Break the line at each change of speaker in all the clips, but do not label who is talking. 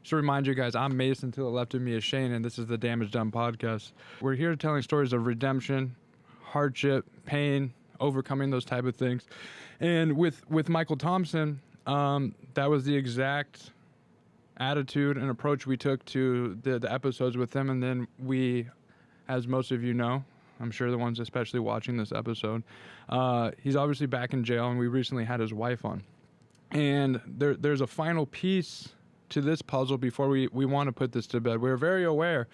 Just to remind you guys, I'm Mason. To the left of me is Shane, and this is the Damage Done podcast. We're here telling stories of redemption, hardship, pain, overcoming those type of things. And with Michael Thompson, that was the exact attitude and approach we took to the episodes with him. And then we, as most of you know, I'm sure the ones especially watching this episode, he's obviously back in jail, and we recently had his wife on. And there's a final piece to this puzzle before we want to put this to bed. We're very aware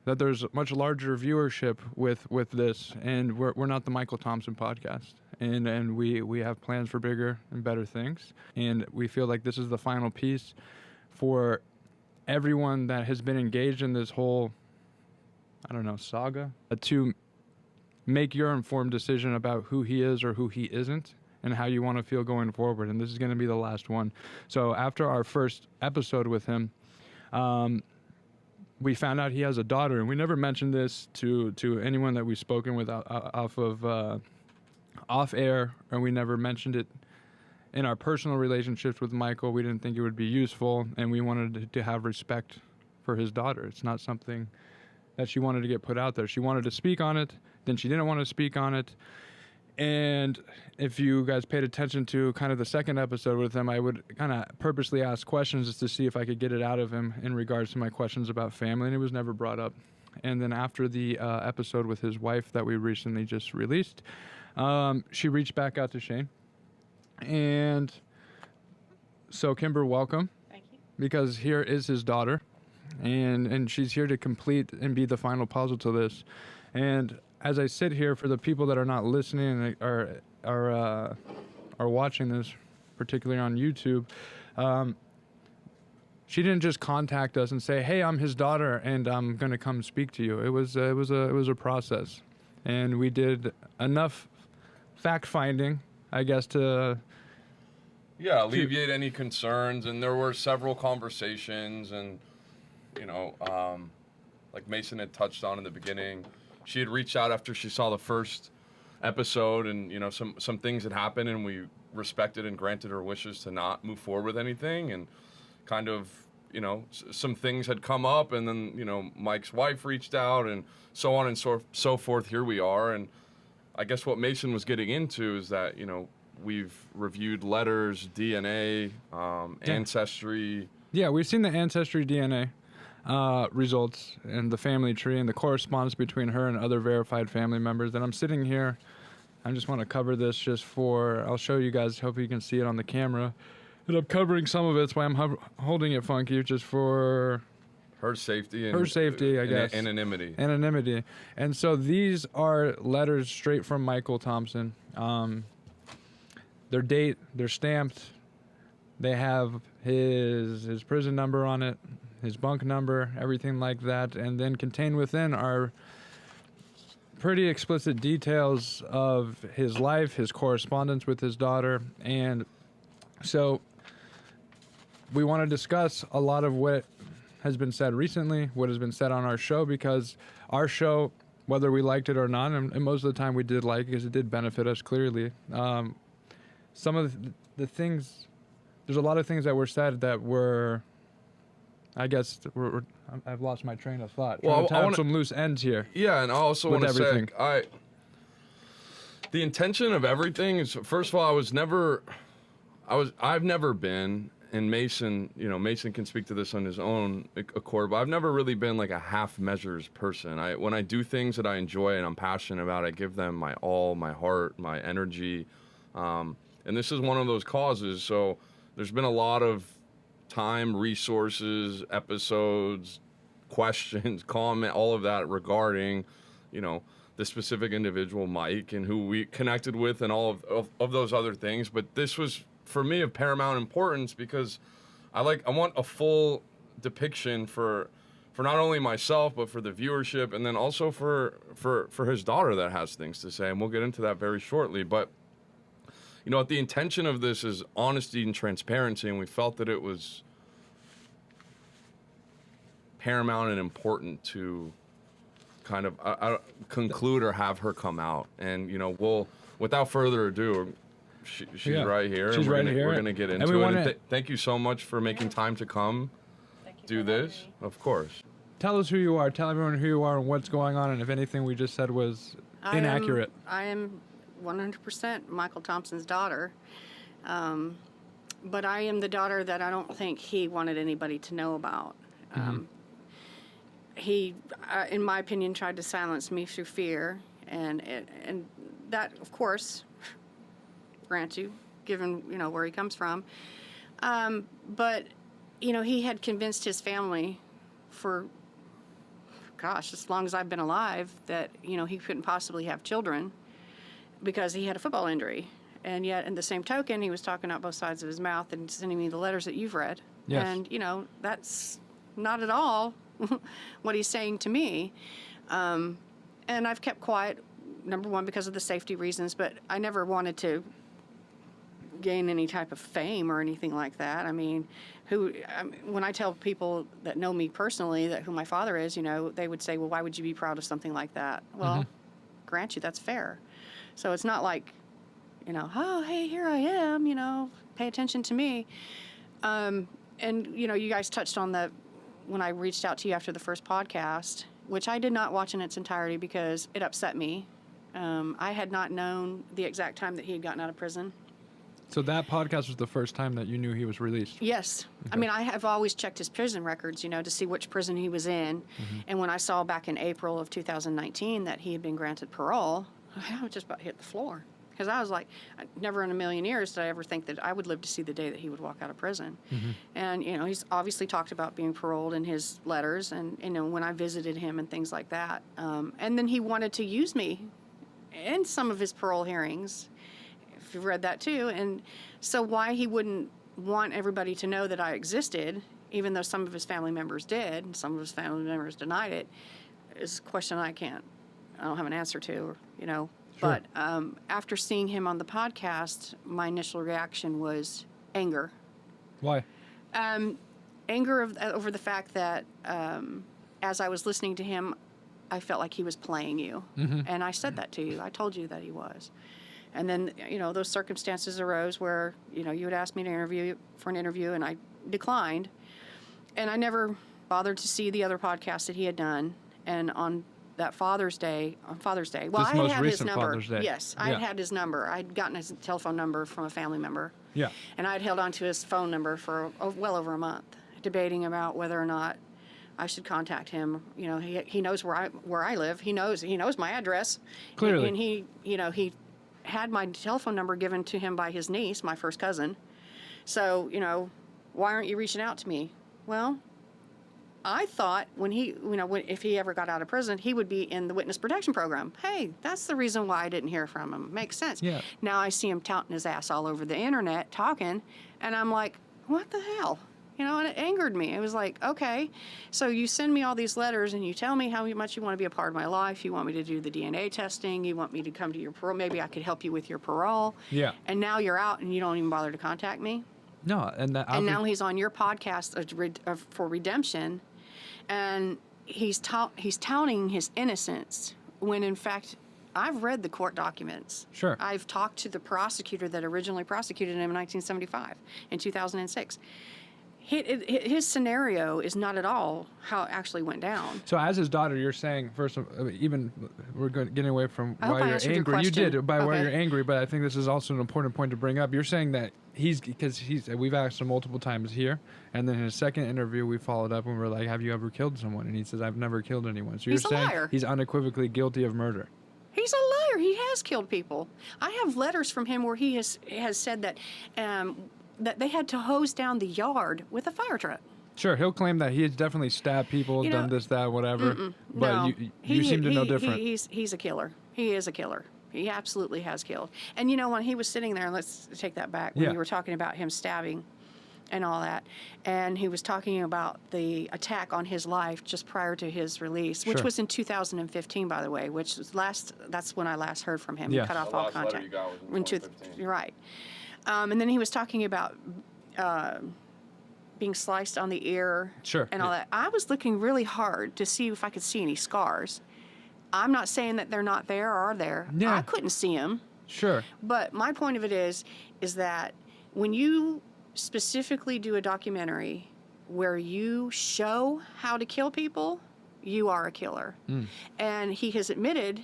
that there's much larger viewership with this, and we're not the Michael Thompson podcast, and we have plans for bigger and better things, and we feel like this is the final piece for everyone that has been engaged in this whole, I don't know, saga, to make your informed decision about who he is or who he isn't, and how you want to feel going forward. And this is going to be the last one. So after our first episode with him, we found out he has a daughter, and we never mentioned this to anyone that we've spoken with off air, and we never mentioned it in our personal relationships with Michael. We didn't think it would be useful, and we wanted to have respect for his daughter. It's not something that she wanted to get put out there. She wanted to speak on it, then she didn't want to speak on it. And if you guys paid attention to kind of the second episode with him, I would kind of purposely ask questions just to see if I could get it out of him in regards to my questions about family, and it was never brought up. And then after the episode with his wife that we recently just released, she reached back out to Shane. And so, Kimber, welcome.
Thank you.
Because here is his daughter, and she's here to complete and be the final puzzle to this. And as I sit here, for the people that are not listening and are watching this, particularly on YouTube, she didn't just contact us and say, "Hey, I'm his daughter, and I'm going to come speak to you." It was a process, and we did enough fact finding, I guess, to
alleviate any concerns. And there were several conversations, and like Mason had touched on in the beginning, she had reached out after she saw the first episode, and some things had happened, and we respected and granted her wishes to not move forward with anything. And kind of some things had come up, and then Mike's wife reached out, and so on and so forth. Here we are. And I guess what Mason was getting into is that we've reviewed letters, DNA, ancestry.
Yeah, we've seen the ancestry DNA results and the family tree and the correspondence between her and other verified family members. And I'm sitting here, I just want to cover this I'll show you guys, hope you can see it on the camera. And I'm covering some of it, that's why I'm holding it funky, just for
her safety,
I guess.
Anonymity.
And so these are letters straight from Michael Thompson. Their date, they're stamped. They have his prison number on it, his bunk number, everything like that. And then contained within are pretty explicit details of his life, his correspondence with his daughter. And so we want to discuss a lot of what has been said recently, what has been said on our show, because our show, whether we liked it or not, and most of the time we did like it because it did benefit us clearly. Some of the things, there's a lot of things that were said that were, I guess, I've lost my train of thought.
Well,
I want some loose ends here.
Yeah, and I also want to say, the intention of everything is, first of all, I've never been, and Mason can speak to this on his own accord, but I've never really been like a half measures person. When I do things that I enjoy and I'm passionate about, I give them my all, my heart, my energy, and this is one of those causes. So there's been a lot of time, resources, episodes, questions, comment, all of that regarding, the specific individual, Mike, and who we connected with, and all of those other things. But this was, for me, of paramount importance, because I want a full depiction for not only myself, but for the viewership, and then also for his daughter that has things to say, and we'll get into that very shortly. But the intention of this is honesty and transparency, and we felt that it was paramount and important to kind of conclude or have her come out. And, we'll, without further ado, she's right here.
She's right here.
We're going to get into it. Thank you so much for making time to come.
Thank
do this, of course.
Tell us who you are. Tell everyone who you are and what's going on, and if anything we just said was inaccurate.
I am 100% Michael Thompson's daughter. But I am the daughter that I don't think he wanted anybody to know about. He, in my opinion, tried to silence me through fear, and that, of course, grant you, given where he comes from. But he had convinced his family for, gosh, as long as I've been alive, that he couldn't possibly have children because he had a football injury. And yet, in the same token, he was talking out both sides of his mouth and sending me the letters that you've read.
Yes.
And, that's not at all what he's saying to me. And I've kept quiet, number one, because of the safety reasons, but I never wanted to gain any type of fame or anything like that. I mean, when I tell people that know me personally who my father is, they would say, well, why would you be proud of something like that? Well, grant you, that's fair. So it's not like, oh, hey, here I am, pay attention to me. And, you guys touched on that when I reached out to you after the first podcast, which I did not watch in its entirety because it upset me. I had not known the exact time that he had gotten out of prison.
So that podcast was the first time that you knew he was released?
Yes. Okay. I mean, I have always checked his prison records, to see which prison he was in. And when I saw back in April of 2019 that he had been granted parole, I just about hit the floor. Because I was like, never in a million years did I ever think that I would live to see the day that he would walk out of prison. And, he's obviously talked about being paroled in his letters and, when I visited him and things like that. And then he wanted to use me in some of his parole hearings, if you've read that too. And so why he wouldn't want everybody to know that I existed, even though some of his family members did, and some of his family members denied it, is a question I don't have an answer to, Sure. But after seeing him on the podcast, my initial reaction was anger.
Why?
Anger over the fact that as I was listening to him, I felt like he was playing you. And I said that to you. I told you that he was. And then, those circumstances arose where, you had asked me to interview for an interview, and I declined. And I never bothered to see the other podcasts that he had done. And on Father's Day, well, I had his number. Father's Day. Yes, I had his number. I'd gotten his telephone number from a family member.
Yeah.
And I'd held on to his phone number for well over a month, debating about whether or not I should contact him. He knows where I live. He knows my address.
Clearly.
And he had my telephone number given to him by his niece, my first cousin. So, why aren't you reaching out to me? Well, I thought if he ever got out of prison, he would be in the witness protection program. Hey, that's the reason why I didn't hear from him. Makes sense.
Yeah.
Now I see him touting his ass all over the internet talking, and I'm like, what the hell? And it angered me. It was like, okay, so you send me all these letters and you tell me how much you want to be a part of my life. You want me to do the DNA testing. You want me to come to your parole. Maybe I could help you with your parole.
Yeah.
And now you're out and you don't even bother to contact me.
No, and
now he's on your podcast for redemption, and he's touting his innocence when in fact I've read the court documents.
Sure.
I've talked to the prosecutor that originally prosecuted him in 1975, in 2006. His scenario is not at all how it actually went down.
So as his daughter, you're saying, first, even we're getting away from why you're angry. You did, why you're angry, but I think this is also an important point to bring up. You're saying that we've asked him multiple times here, and then in his second interview, we followed up and we're like, have you ever killed someone? And he says, I've never killed anyone. So you're saying
liar.
He's unequivocally guilty of murder.
He's a liar. He has killed people. I have letters from him where he has said that that they had to hose down the yard with a fire truck.
Sure, he'll claim that he has definitely stabbed people, done this, that, whatever. But
no,
you seem to know different.
He's a killer. He is a killer. He absolutely has killed. And when he was sitting there, and let's take that back, when you were talking about him stabbing and all that, and he was talking about the attack on his life just prior to his release, which was in 2015, by the way, which was that's when I last heard from him. He cut off all contact.
You got was in 2015.
You're right. And then he was talking about being sliced on the ear and all that. I was looking really hard to see if I could see any scars. I'm not saying that they're not there or are there.
Yeah.
I couldn't see them.
Sure.
But my point of it is that when you specifically do a documentary where you show how to kill people, you are a killer. And he has admitted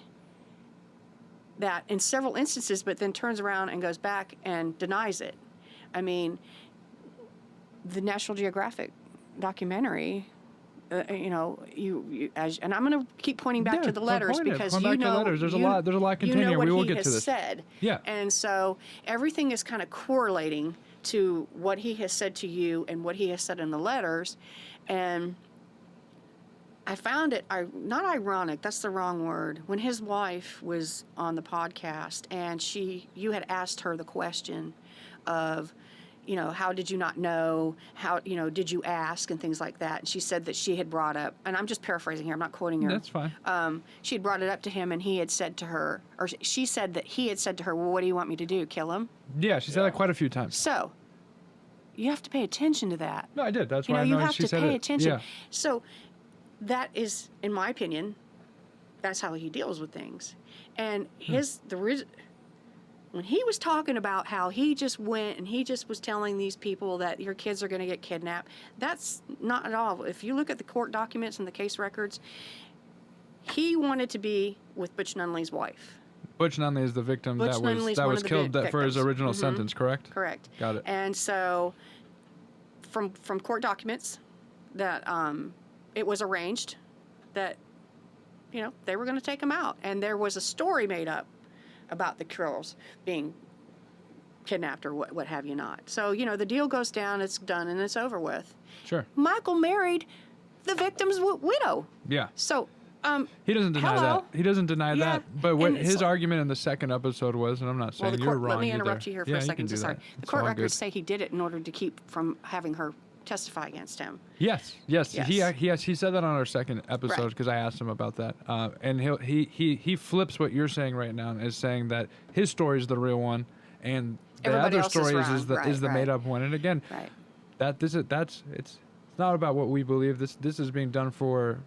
that in several instances, but then turns around and goes back and denies it. I mean, the National Geographic documentary, and I'm going to keep pointing back to the letters because
there's a lot continuing.
What
we will
he
get
has
to this.
Said.
Yeah.
And so everything is kind of correlating to what he has said to you and what he has said in the letters. And I found it not ironic, that's the wrong word, when his wife was on the podcast and you had asked her the question of, how did you not know? How, did you ask and things like that? And she said that she had brought up, and I'm just paraphrasing here, I'm not quoting her.
That's fine.
She had brought it up to him and he had said to her, or she said that he had said to her, well, what do you want me to do, kill him?
Yeah, she said that quite a few times.
So, you have to pay attention to that.
No, I did. That's why I know
you have
she
to
said
pay
it.
attention.
Yeah.
So, that is, in my opinion, that's how he deals with things. And when he was talking about how he just went and he just was telling these people that your kids are going to get kidnapped, that's not at all. If you look at the court documents and the case records, he wanted to be with Butch Nunley's wife.
Butch Nunley is the victim
Butch
that
Nunley's
was
one of the
killed for his
victims.
original sentence, correct?
Correct.
Got it.
And so, from court documents, that it was arranged that, they were going to take him out. And there was a story made up about the girls being kidnapped or what have you not. So, the deal goes down, it's done, and it's over with.
Sure.
Michael married the victim's widow.
Yeah.
So,
he doesn't deny
hello?
that. He doesn't deny
Yeah,
that. But what
and it's
his argument in the second episode was, and I'm not saying
well, the
you're
court,
wrong
let me
either.
interrupt you here for
Yeah,
a
you
second.
can do
So sorry.
that.
The
It's
court
all
records
good.
say he did it in order to keep from having her testify against him.
Yes.
Yes.
He said that on our second episode
Right.
because I asked him about that. And he flips what you're saying right now and is saying that his story is the real one, and the
Everybody
other
else is
story
wrong.
is the
Right.
made up one. And again,
Right.
it's not about what we believe. This is being done for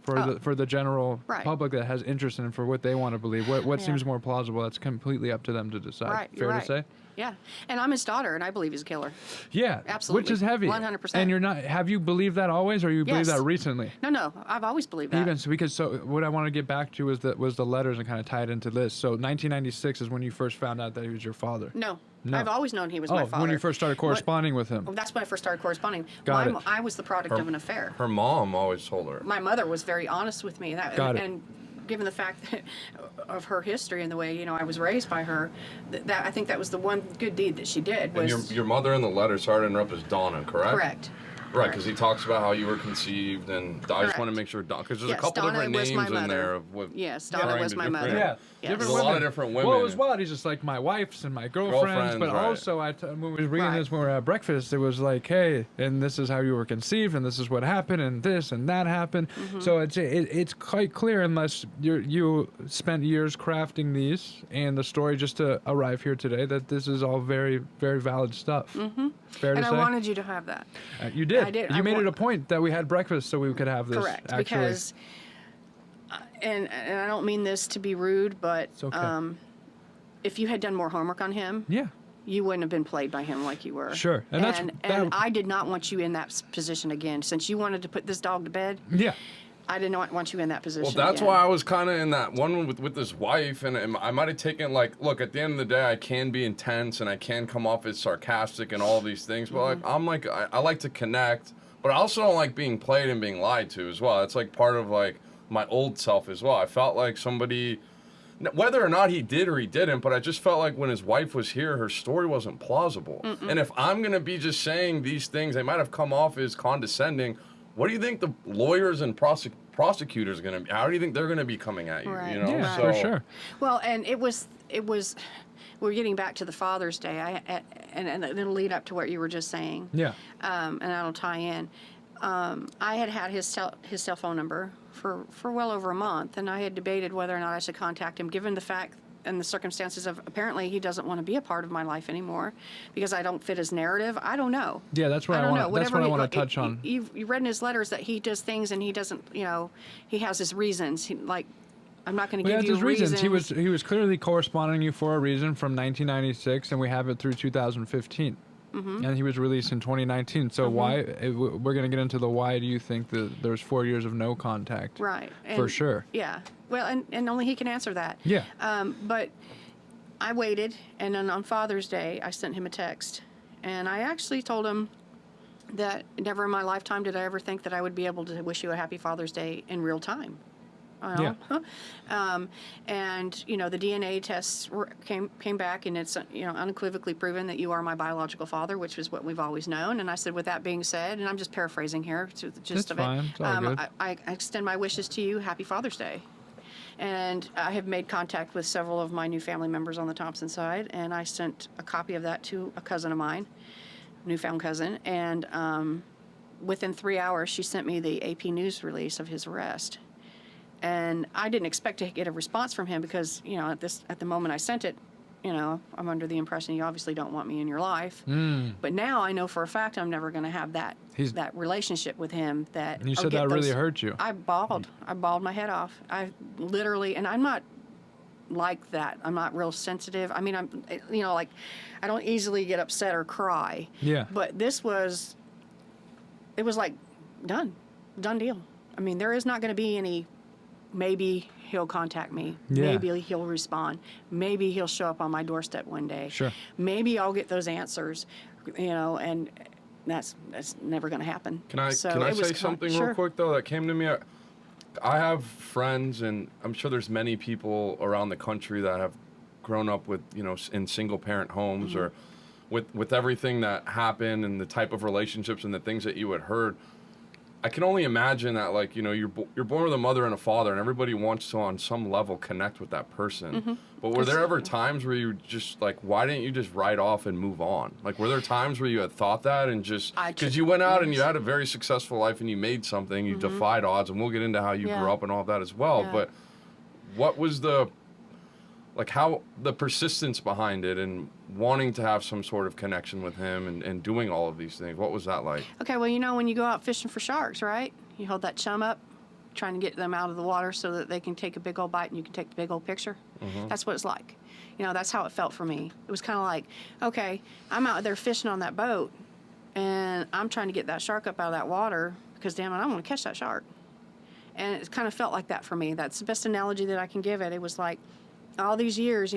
the general
Right.
public that has interest in for what they want to believe. What
Yeah.
seems more plausible? That's completely up to them to decide.
Right.
Fair
You're
to
right.
say?
Yeah. And I'm his daughter, and I believe he's a killer.
Yeah,
Absolutely.
which is heavy.
100%.
And you're not. Have you believed that always, or you believe
Yes.
that recently?
No. I've always believed that.
Even so, because what I want to get back to was the letters and kind of tie it into this. So 1996 is when you first found out that he was your father.
No.
No.
I've always known he was my father.
when you first started corresponding with him.
Well, that's when I first started corresponding.
Got it.
I was the product of an affair.
Her mom always told her.
My mother was very honest with me.
Got it.
And given the fact of her history and the way I was raised by her, that I think that was the one good deed that she did.
And
Was
your mother in the letter, sorry to interrupt, is Donna, correct?
correct.
Right, because he talks about how you were conceived, and I just want to make sure, because there's
Yes,
a couple
Donna
different
was
names
my
in
mother.
there of what.
Yes, Donna
trying
was
to
my
different-
mother.
Yeah,
Yes.
There's a lot of different women.
Well, it was wild. He's just like my wife's and my girlfriend's, but
right.
also when we was reading
Right.
this when we were at breakfast, it was like, hey, and this is how you were conceived, and this is what happened, and this and that happened.
Mm-hmm.
So it's quite clear, unless you spent years crafting these and the story just to arrive here today, that this is all very, very valid stuff. Mm-hmm. Fair
And
to
I
say.
wanted you to have that.
You did.
I did.
You
I
made
wa-
it a point that we had breakfast so we could have this.
Correct.
Actually.
Because, and I don't mean this to be rude, but
It's okay.
if you had done more homework on him,
Yeah.
you wouldn't have been played by him like you were.
Sure. And that's-
and
that-
I did not want you in that position again. Since you wanted to put this dog to bed,
Yeah.
I did not want you in that position.
Well, that's
again.
why I was kind of in that one with his wife, and I might have taken look, at the end of the day, I can be intense and I can come off as sarcastic and all these things, but I like to connect, but I also don't like being played and being lied to as well. It's like part of my old self as well. I felt like somebody, whether or not he did or he didn't, but I just felt like when his wife was here, her story wasn't plausible. And if I'm gonna be just saying these things, they might have come off as condescending. What do you think the lawyers and prosecutors are going to be? How do you think they're going to be coming at you?
Right.
You know,
Yeah,
so,
for sure.
Well, and it was. We're getting back to the Father's Day, and it'll lead up to what you were just saying.
Yeah.
And that'll tie in. I had his cell phone number for well over a month, and I had debated whether or not I should contact him, given the fact and the circumstances of apparently he doesn't want to be a part of my life anymore because I don't fit his narrative. I don't know.
Yeah, that's what I
don't
want.
know.
That's
Whatever
what I
he-
want to touch on.
You read in his letters that he does things and he doesn't. He has his reasons. I'm not going to
Well,
give
he
you
has his reasons. He was clearly corresponding you for a reason from 1996, and we have it through 2015. And he was released in 2019. So why, we're going to get into the why do you think that there's 4 years of no contact?
Right.
For sure.
Yeah. Well, and only he can answer that.
Yeah.
But I waited, and then on Father's Day, I sent him a text. And I actually told him that never in my lifetime did I ever think that I would be able to wish you a happy Father's Day in real time.
Yeah.
And, the DNA tests came back, and it's, unequivocally proven that you are my biological father, which is what we've always known. And I said, with that being said, and I'm just paraphrasing here to the gist of it,
It's all good.
I extend my wishes to you. Happy Father's Day. And I have made contact with several of my new family members on the Thompson side, and I sent a copy of that to a cousin of mine, newfound cousin, and within 3 hours, she sent me the AP News release of his arrest. And I didn't expect to get a response from him because, at the moment I sent it, I'm under the impression you obviously don't want me in your life. But now I know for a fact I'm never going to have that relationship with him. That
You said that really hurt you.
I bawled. I bawled my head off. I literally, and I'm not like that. I'm not real sensitive. I mean, I don't easily get upset or cry.
Yeah.
But it was like done deal. I mean, there is not going to be any. Maybe he'll contact me.
Yeah.
Maybe he'll respond. Maybe he'll show up on my doorstep one day.
Sure.
Maybe I'll get those answers, and that's never going to happen.
Can I say something real quick, though, that came to me? I have friends, and I'm sure there's many people around the country that have grown up with, in single-parent homes or with everything that happened and the type of relationships and the things that you had heard. I can only imagine that, you're born with a mother and a father, and everybody wants to, on some level, connect with that person. But were there ever times where you just, why didn't you just write off and move on? Were there times where you had thought that and just, because you went out and you had a very successful life and you made something, you defied odds, and we'll get into how you grew up and all of that as well.
Yeah.
But what was how the persistence behind it and wanting to have some sort of connection with him and doing all of these things? What was that like?
Okay, well, when you go out fishing for sharks, right? You hold that chum up, trying to get them out of the water so that they can take a big old bite and you can take the big old picture. That's what it's like. That's how it felt for me. It was kind of like, okay, I'm out there fishing on that boat, and I'm trying to get that shark up out of that water because, damn it, I want to catch that shark. And it kind of felt like that for me. That's the best analogy that I can give it. It was like, all these years,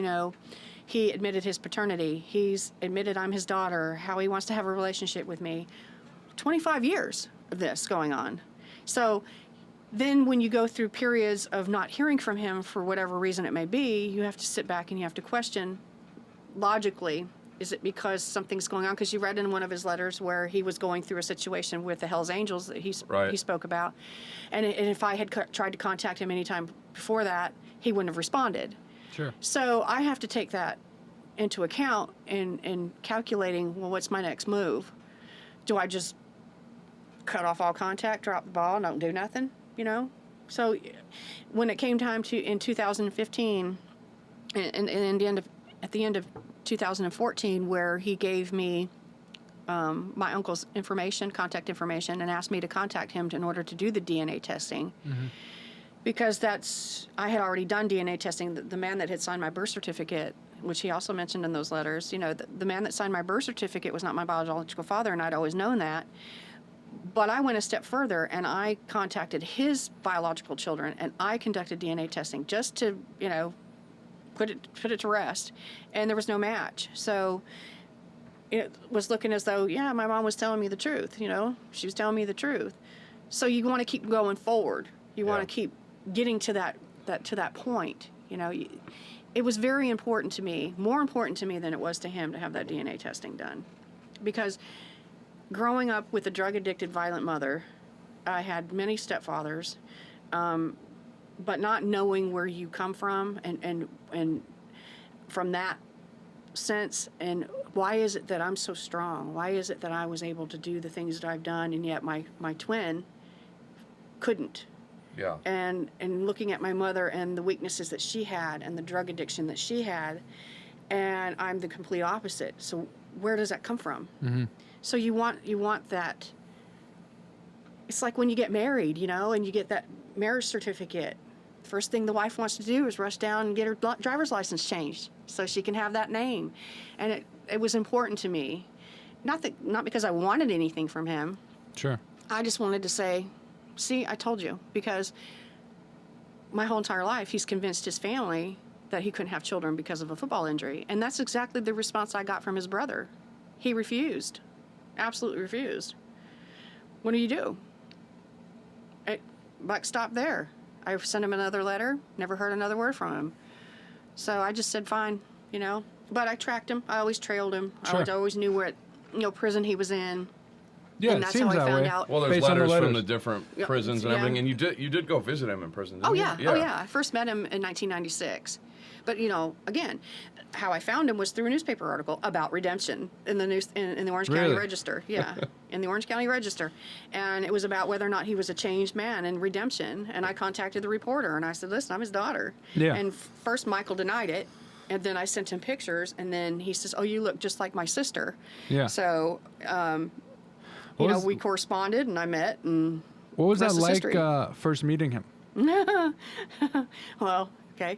he admitted his paternity. He's admitted I'm his daughter, how he wants to have a relationship with me. 25 years of this going on. So then when you go through periods of not hearing from him for whatever reason it may be, you have to sit back and you have to question logically, is it because something's going on? Because you read in one of his letters where he was going through a situation with the Hells Angels that he spoke about. And if I had tried to contact him anytime before that, he wouldn't have responded.
Sure.
So I have to take that into account in calculating, well, what's my next move? Do I just cut off all contact, drop the ball, don't do nothing, So when it came time to, in 2015, and at the end of 2014, where he gave me my uncle's contact information, and asked me to contact him in order to do the DNA testing. Because I had already done DNA testing. The man that had signed my birth certificate, which he also mentioned in those letters, the man that signed my birth certificate was not my biological father, and I'd always known that. But I went a step further, and I contacted his biological children, and I conducted DNA testing just to, put it to rest. And there was no match. So it was looking as though, my mom was telling me the truth, She was telling me the truth. So you want to keep going forward. You want to keep getting to that point. It was very important to me, more important to me than it was to him, to have that DNA testing done. Because growing up with a drug-addicted, violent mother, I had many stepfathers, but not knowing where you come from and from that sense, and why is it that I'm so strong? Why is it that I was able to do the things that I've done, and yet my twin couldn't?
Yeah.
And looking at my mother and the weaknesses that she had and the drug addiction that she had, and I'm the complete opposite. So where does that come from? So you want that. It's like when you get married, and you get that marriage certificate. First thing the wife wants to do is rush down and get her driver's license changed so she can have that name. And it was important to me. not because I wanted anything from him.
Sure.
I just wanted to say, see, I told you, because my whole entire life he's convinced his family that he couldn't have children because of a football injury. And that's exactly the response I got from his brother. He refused. Absolutely refused. What do you do? Buck stopped there. I sent him another letter, never heard another word from him. So I just said, fine, you know. But I tracked him. I always trailed him.
Sure.
I always knew what, prison he was in.
Yeah,
and
it
that's
seems
how I
that
found
way.
out.
Well, there's
Based on the
letters from
letters.
the different
Yeah,
prisons and
yeah.
everything, and you did go visit him in prison, didn't
Oh,
you?
yeah. Oh, yeah. I first met him in 1996. But, again, how I found him was through a newspaper article about redemption in the in the Orange County
Really?
Register. Yeah, in the Orange County Register. And it was about whether or not he was a changed man in redemption. And I contacted the reporter, and I said, listen, I'm his daughter.
Yeah.
And first Michael denied it. And then I sent him pictures, and then he says, oh, you look just like my sister.
Yeah.
So,
What was-
we corresponded, and I met, and
What was that
rest is
like
history.
first meeting him?
Well, okay.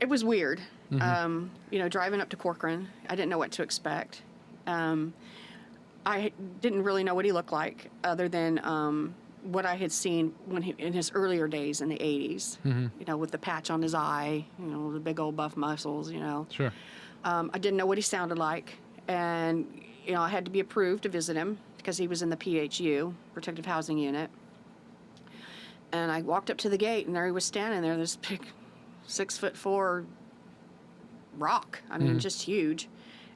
It was weird. Driving up to Corcoran, I didn't know what to expect. I didn't really know what he looked like other than what I had seen in his earlier days in the 80s, with the patch on his eye, the big old buff muscles,
Sure.
I didn't know what he sounded like. And, I had to be approved to visit him because he was in the PHU, Protective Housing Unit. And I walked up to the gate, and there he was standing there, this big 6'4" rock. I mean, just huge.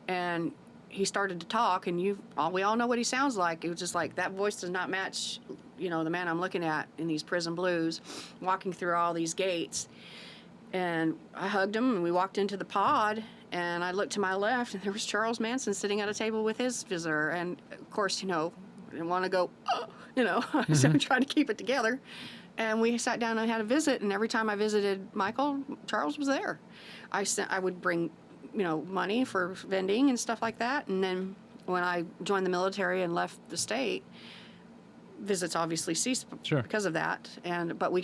And he started to talk, and we all know what he sounds like. It was just like, that voice does not match, the man I'm looking at in these prison blues, walking through all these gates. And I hugged him, and we walked into the pod, and I looked to my left, and there was Charles Manson sitting at a table with his visitor. And, of course, I didn't want to go, so I'm trying to keep it together. And we sat down and had a visit, and every time I visited Michael, Charles was there. I would bring, money for vending and stuff like that. And then when I joined the military and left the state, visits obviously ceased because of that. But we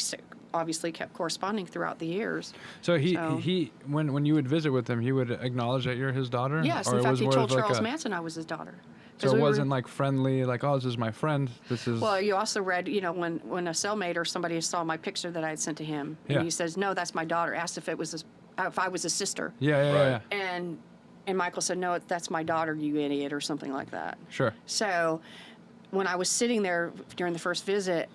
obviously kept corresponding throughout the years.
So he when you would visit with him, he would acknowledge that you're his daughter?
Yes,
Or
in
it
fact,
was
he
more
told
of like
Charles Manson I was his daughter.
So it wasn't like friendly, like, oh, this is my friend. This is.
Well, you also read, when a cellmate or somebody saw my picture that I had sent to him, and he says, "No, that's my daughter." Asked if I was his sister.
Yeah.
And Michael said, "No, that's my daughter, you idiot," or something like that.
Sure.
So when I was sitting there during the first visit,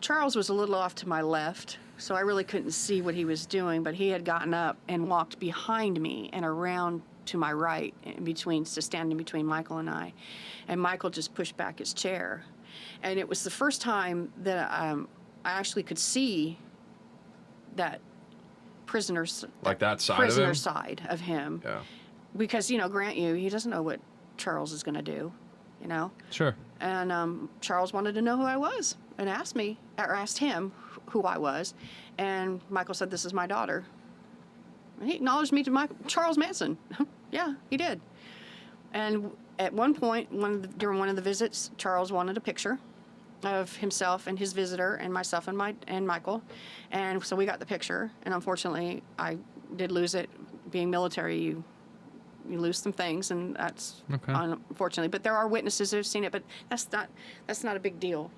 Charles was a little off to my left, so I really couldn't see what he was doing, but he had gotten up and walked behind me and around to my right, standing between Michael and I. And Michael just pushed back his chair. And it was the first time that I actually could see that prisoner side of him.
Yeah.
Because, grant you, he doesn't know what Charles is going to do,
Sure.
And Charles wanted to know who I was and asked him who I was. And Michael said, "This is my daughter." And he acknowledged me to Charles Manson. Yeah, he did. And at one point, during one of the visits, Charles wanted a picture of himself and his visitor and myself and Michael. And so we got the picture. And unfortunately, I did lose it. Being military, you lose some things, and that's unfortunately. But there are witnesses who have seen it. But that's not a big deal.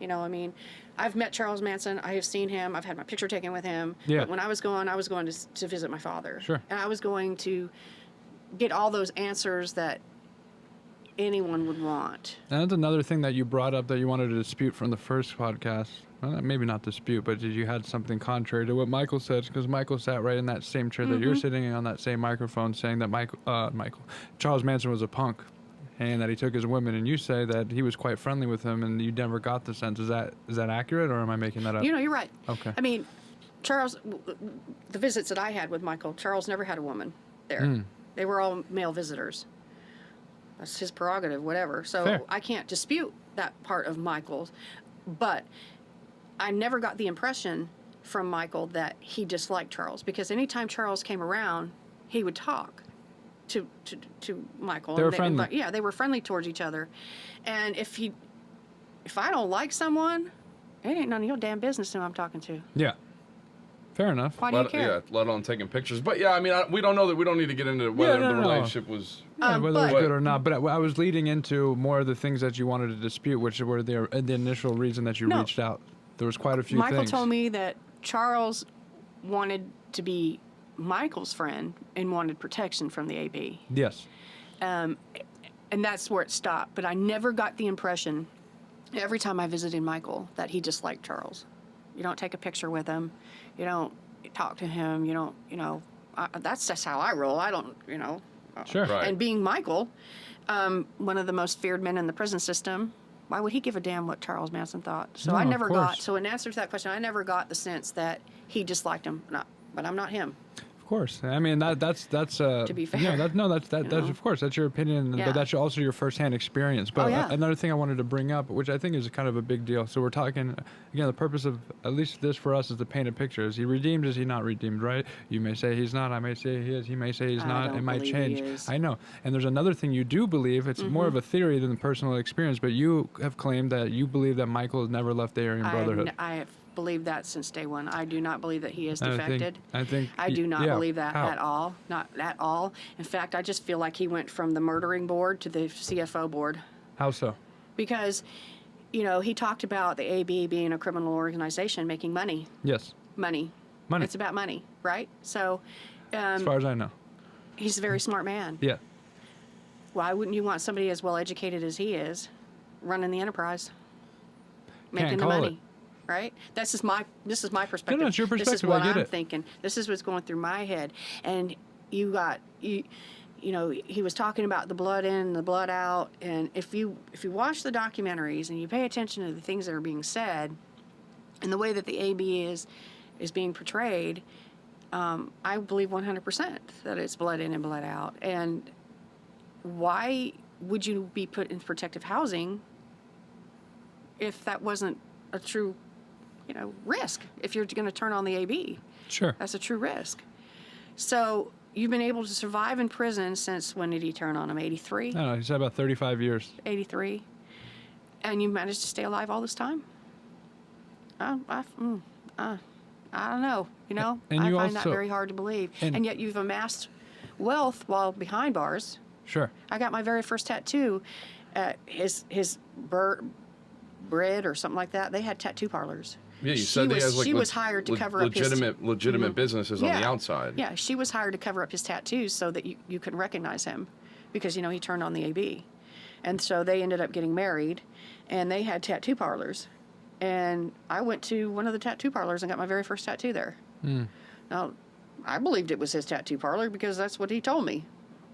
I've met Charles Manson. I have seen him. I've had my picture taken with him.
Yeah.
But when I was going to visit my father.
Sure.
And I was going to get all those answers that anyone would want.
And that's another thing that you brought up that you wanted to dispute from the first podcast. Well, maybe not dispute, but you had something contrary to what Michael said, because Michael sat right in that same chair that you're sitting in on that same microphone, saying that Charles Manson was a punk, and that he took his women. And you say that he was quite friendly with him, and you never got the sense. Is that accurate, or am I making that up?
You're right.
Okay.
I mean, Charles, the visits that I had with Michael, Charles never had a woman there. They were all male visitors. That's his prerogative, whatever. So
Fair.
I can't dispute that part of Michael's. But I never got the impression from Michael that he disliked Charles, because anytime Charles came around, he would talk to Michael.
They were friendly.
Yeah, they were friendly towards each other. And if I don't like someone, it ain't none of your damn business who I'm talking to.
Yeah. Fair enough.
Why do you care?
Yeah, let alone taking pictures. But yeah, I mean, we don't know that. We don't need to get into whether the relationship was.
Yeah, whether
but-
it's good or not. But I was leading into more of the things that you wanted to dispute, which were the initial reason that you
No.
reached out. There was quite a few
Michael
things.
told me that Charles wanted to be Michael's friend and wanted protection from the AB.
Yes.
And that's where it stopped. But I never got the impression, every time I visited Michael, that he disliked Charles. You don't take a picture with him. You don't talk to him. You don't, that's just how I roll. I don't,
Sure.
Right.
And being Michael, one of the most feared men in the prison system, why would he give a damn what Charles Manson thought? So
No,
I
of
never
course.
got, so in answer to that question, I never got the sense that he disliked him. But I'm not him.
Of course. I mean, that's to
be fair.
Yeah, that's
know?
of course, that's your opinion,
Yeah.
but that's also your firsthand experience. But
yeah.
another thing I wanted to bring up, which I think is kind of a big deal. So we're talking, again, the purpose of at least this for us is to paint a picture. Is he redeemed? Is he not redeemed, right? You may say he's not. I may say he is. He may say he's
I
not.
don't
It might
believe
change.
he is.
I know. And there's another thing you do believe. It's more of a theory than a personal experience, but you have claimed that you believe that Michael has never left the Aryan Brotherhood.
I have believed that since day one. I do not believe that he is
And
defected.
I think
I do not
yeah,
believe that
how?
at all. Not at all. In fact, I just feel like he went from the murdering board to the CFO board.
How so?
Because, he talked about the AB being a criminal organization making money.
Yes.
Money.
Money.
It's about money, right? So
As far as I know.
he's a very smart man.
Yeah.
Why wouldn't you want somebody as well educated as he is running the enterprise? Making the
call
money.
it.
Right? This is my perspective.
No, it's your
This is
perspective,
what
I get
I'm
it.
thinking. This is what's going through my head. And he was talking about the blood in, the blood out, and if you watch the documentaries and you pay attention to the things that are being said and the way that the AB is being portrayed, I believe 100% that it's blood in and blood out. And why would you be put in protective housing if that wasn't a true, risk? If you're going to turn on the AB,
Sure.
that's a true risk. So you've been able to survive in prison since, when did he turn on him? 83?
I don't know. He said about 35 years.
83? And you managed to stay alive all this time? I don't know.
And
I
you
find that
also-
very hard to believe.
and-
And yet you've amassed wealth while behind bars.
Sure.
I got my very first tattoo at his bread or something like that. They had tattoo parlors.
Yeah, you
She
said that he
was-
has like
she was hired to cover up his-
legitimate businesses on the
Yeah.
outside.
Yeah, she was hired to cover up his tattoos so that you couldn't recognize him because, he turned on the AB. And so they ended up getting married and they had tattoo parlors. And I went to one of the tattoo parlors and got my very first tattoo there. Now, I believed it was his tattoo parlor because that's what he told me.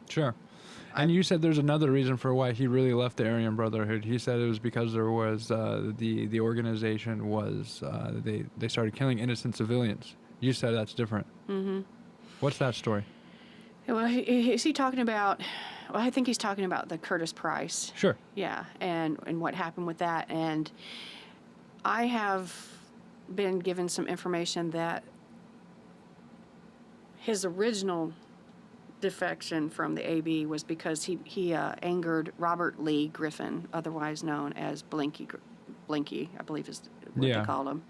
Sure. And you said there's another reason for why he really left the Aryan Brotherhood. He said it was because there was the organization was they started killing innocent civilians. You said that's different. Mm-hmm. What's that story?
Well, is he talking about? Well, I think he's talking about the Curtis Price.
Sure.
Yeah, and what happened with that. And I have been given some information that his original defection from the AB was because he angered Robert Lee Griffin, otherwise known as Blinky, I believe is what
Yeah.
they called him.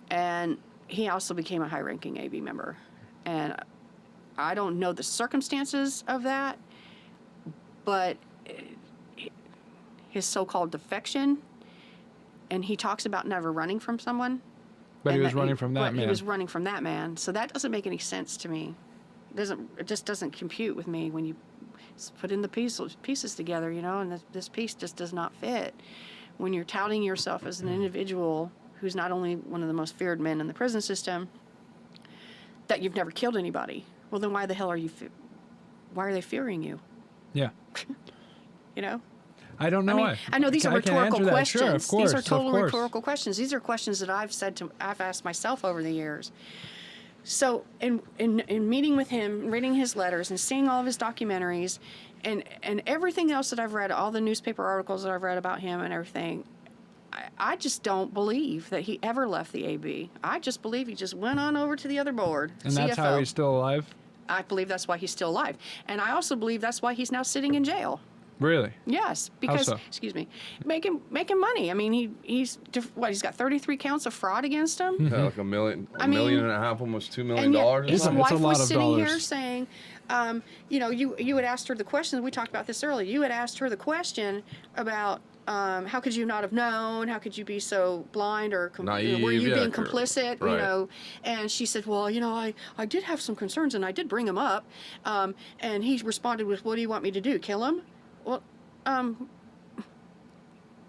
And he also became a high-ranking AB member. And I don't know the circumstances of that, but his so-called defection, and he talks about never running from someone.
But he
and
was running from that
but
man.
He was running from that man. So that doesn't make any sense to me. It just doesn't compute with me when you put in the pieces together, and this piece just does not fit. When you're touting yourself as an individual who's not only one of the most feared men in the prison system, that you've never killed anybody, well, then why the hell why are they fearing you?
Yeah. I don't know why.
I know these are
I can
rhetorical
answer that.
questions.
Sure, of course,
These are
of
total
course.
rhetorical questions. These are questions that I've asked myself over the years. So in meeting with him, reading his letters, and seeing all of his documentaries, and everything else that I've read, all the newspaper articles that I've read about him and everything, I just don't believe that he ever left the AB. I just believe he just went on over to the other board.
And that's how
CFO.
he's still alive?
I believe that's why he's still alive. And I also believe that's why he's now sitting in jail.
Really?
Yes, because
so?
excuse me, making money. I mean, he's got 33 counts of fraud against him.
Yeah, like a million and a half, almost $2 million.
And yet
Or
his
something.
wife
It's a lot
was
of
sitting here
dollars.
saying, you had asked her the question. We talked about this earlier. You had asked her the question about how could you not have known? How could you be so blind or
Naive,
were you
yeah,
being complicit?
right.
You know, and she said, well, I did have some concerns and I did bring him up. And he responded with, what do you want me to do? Kill him? Well,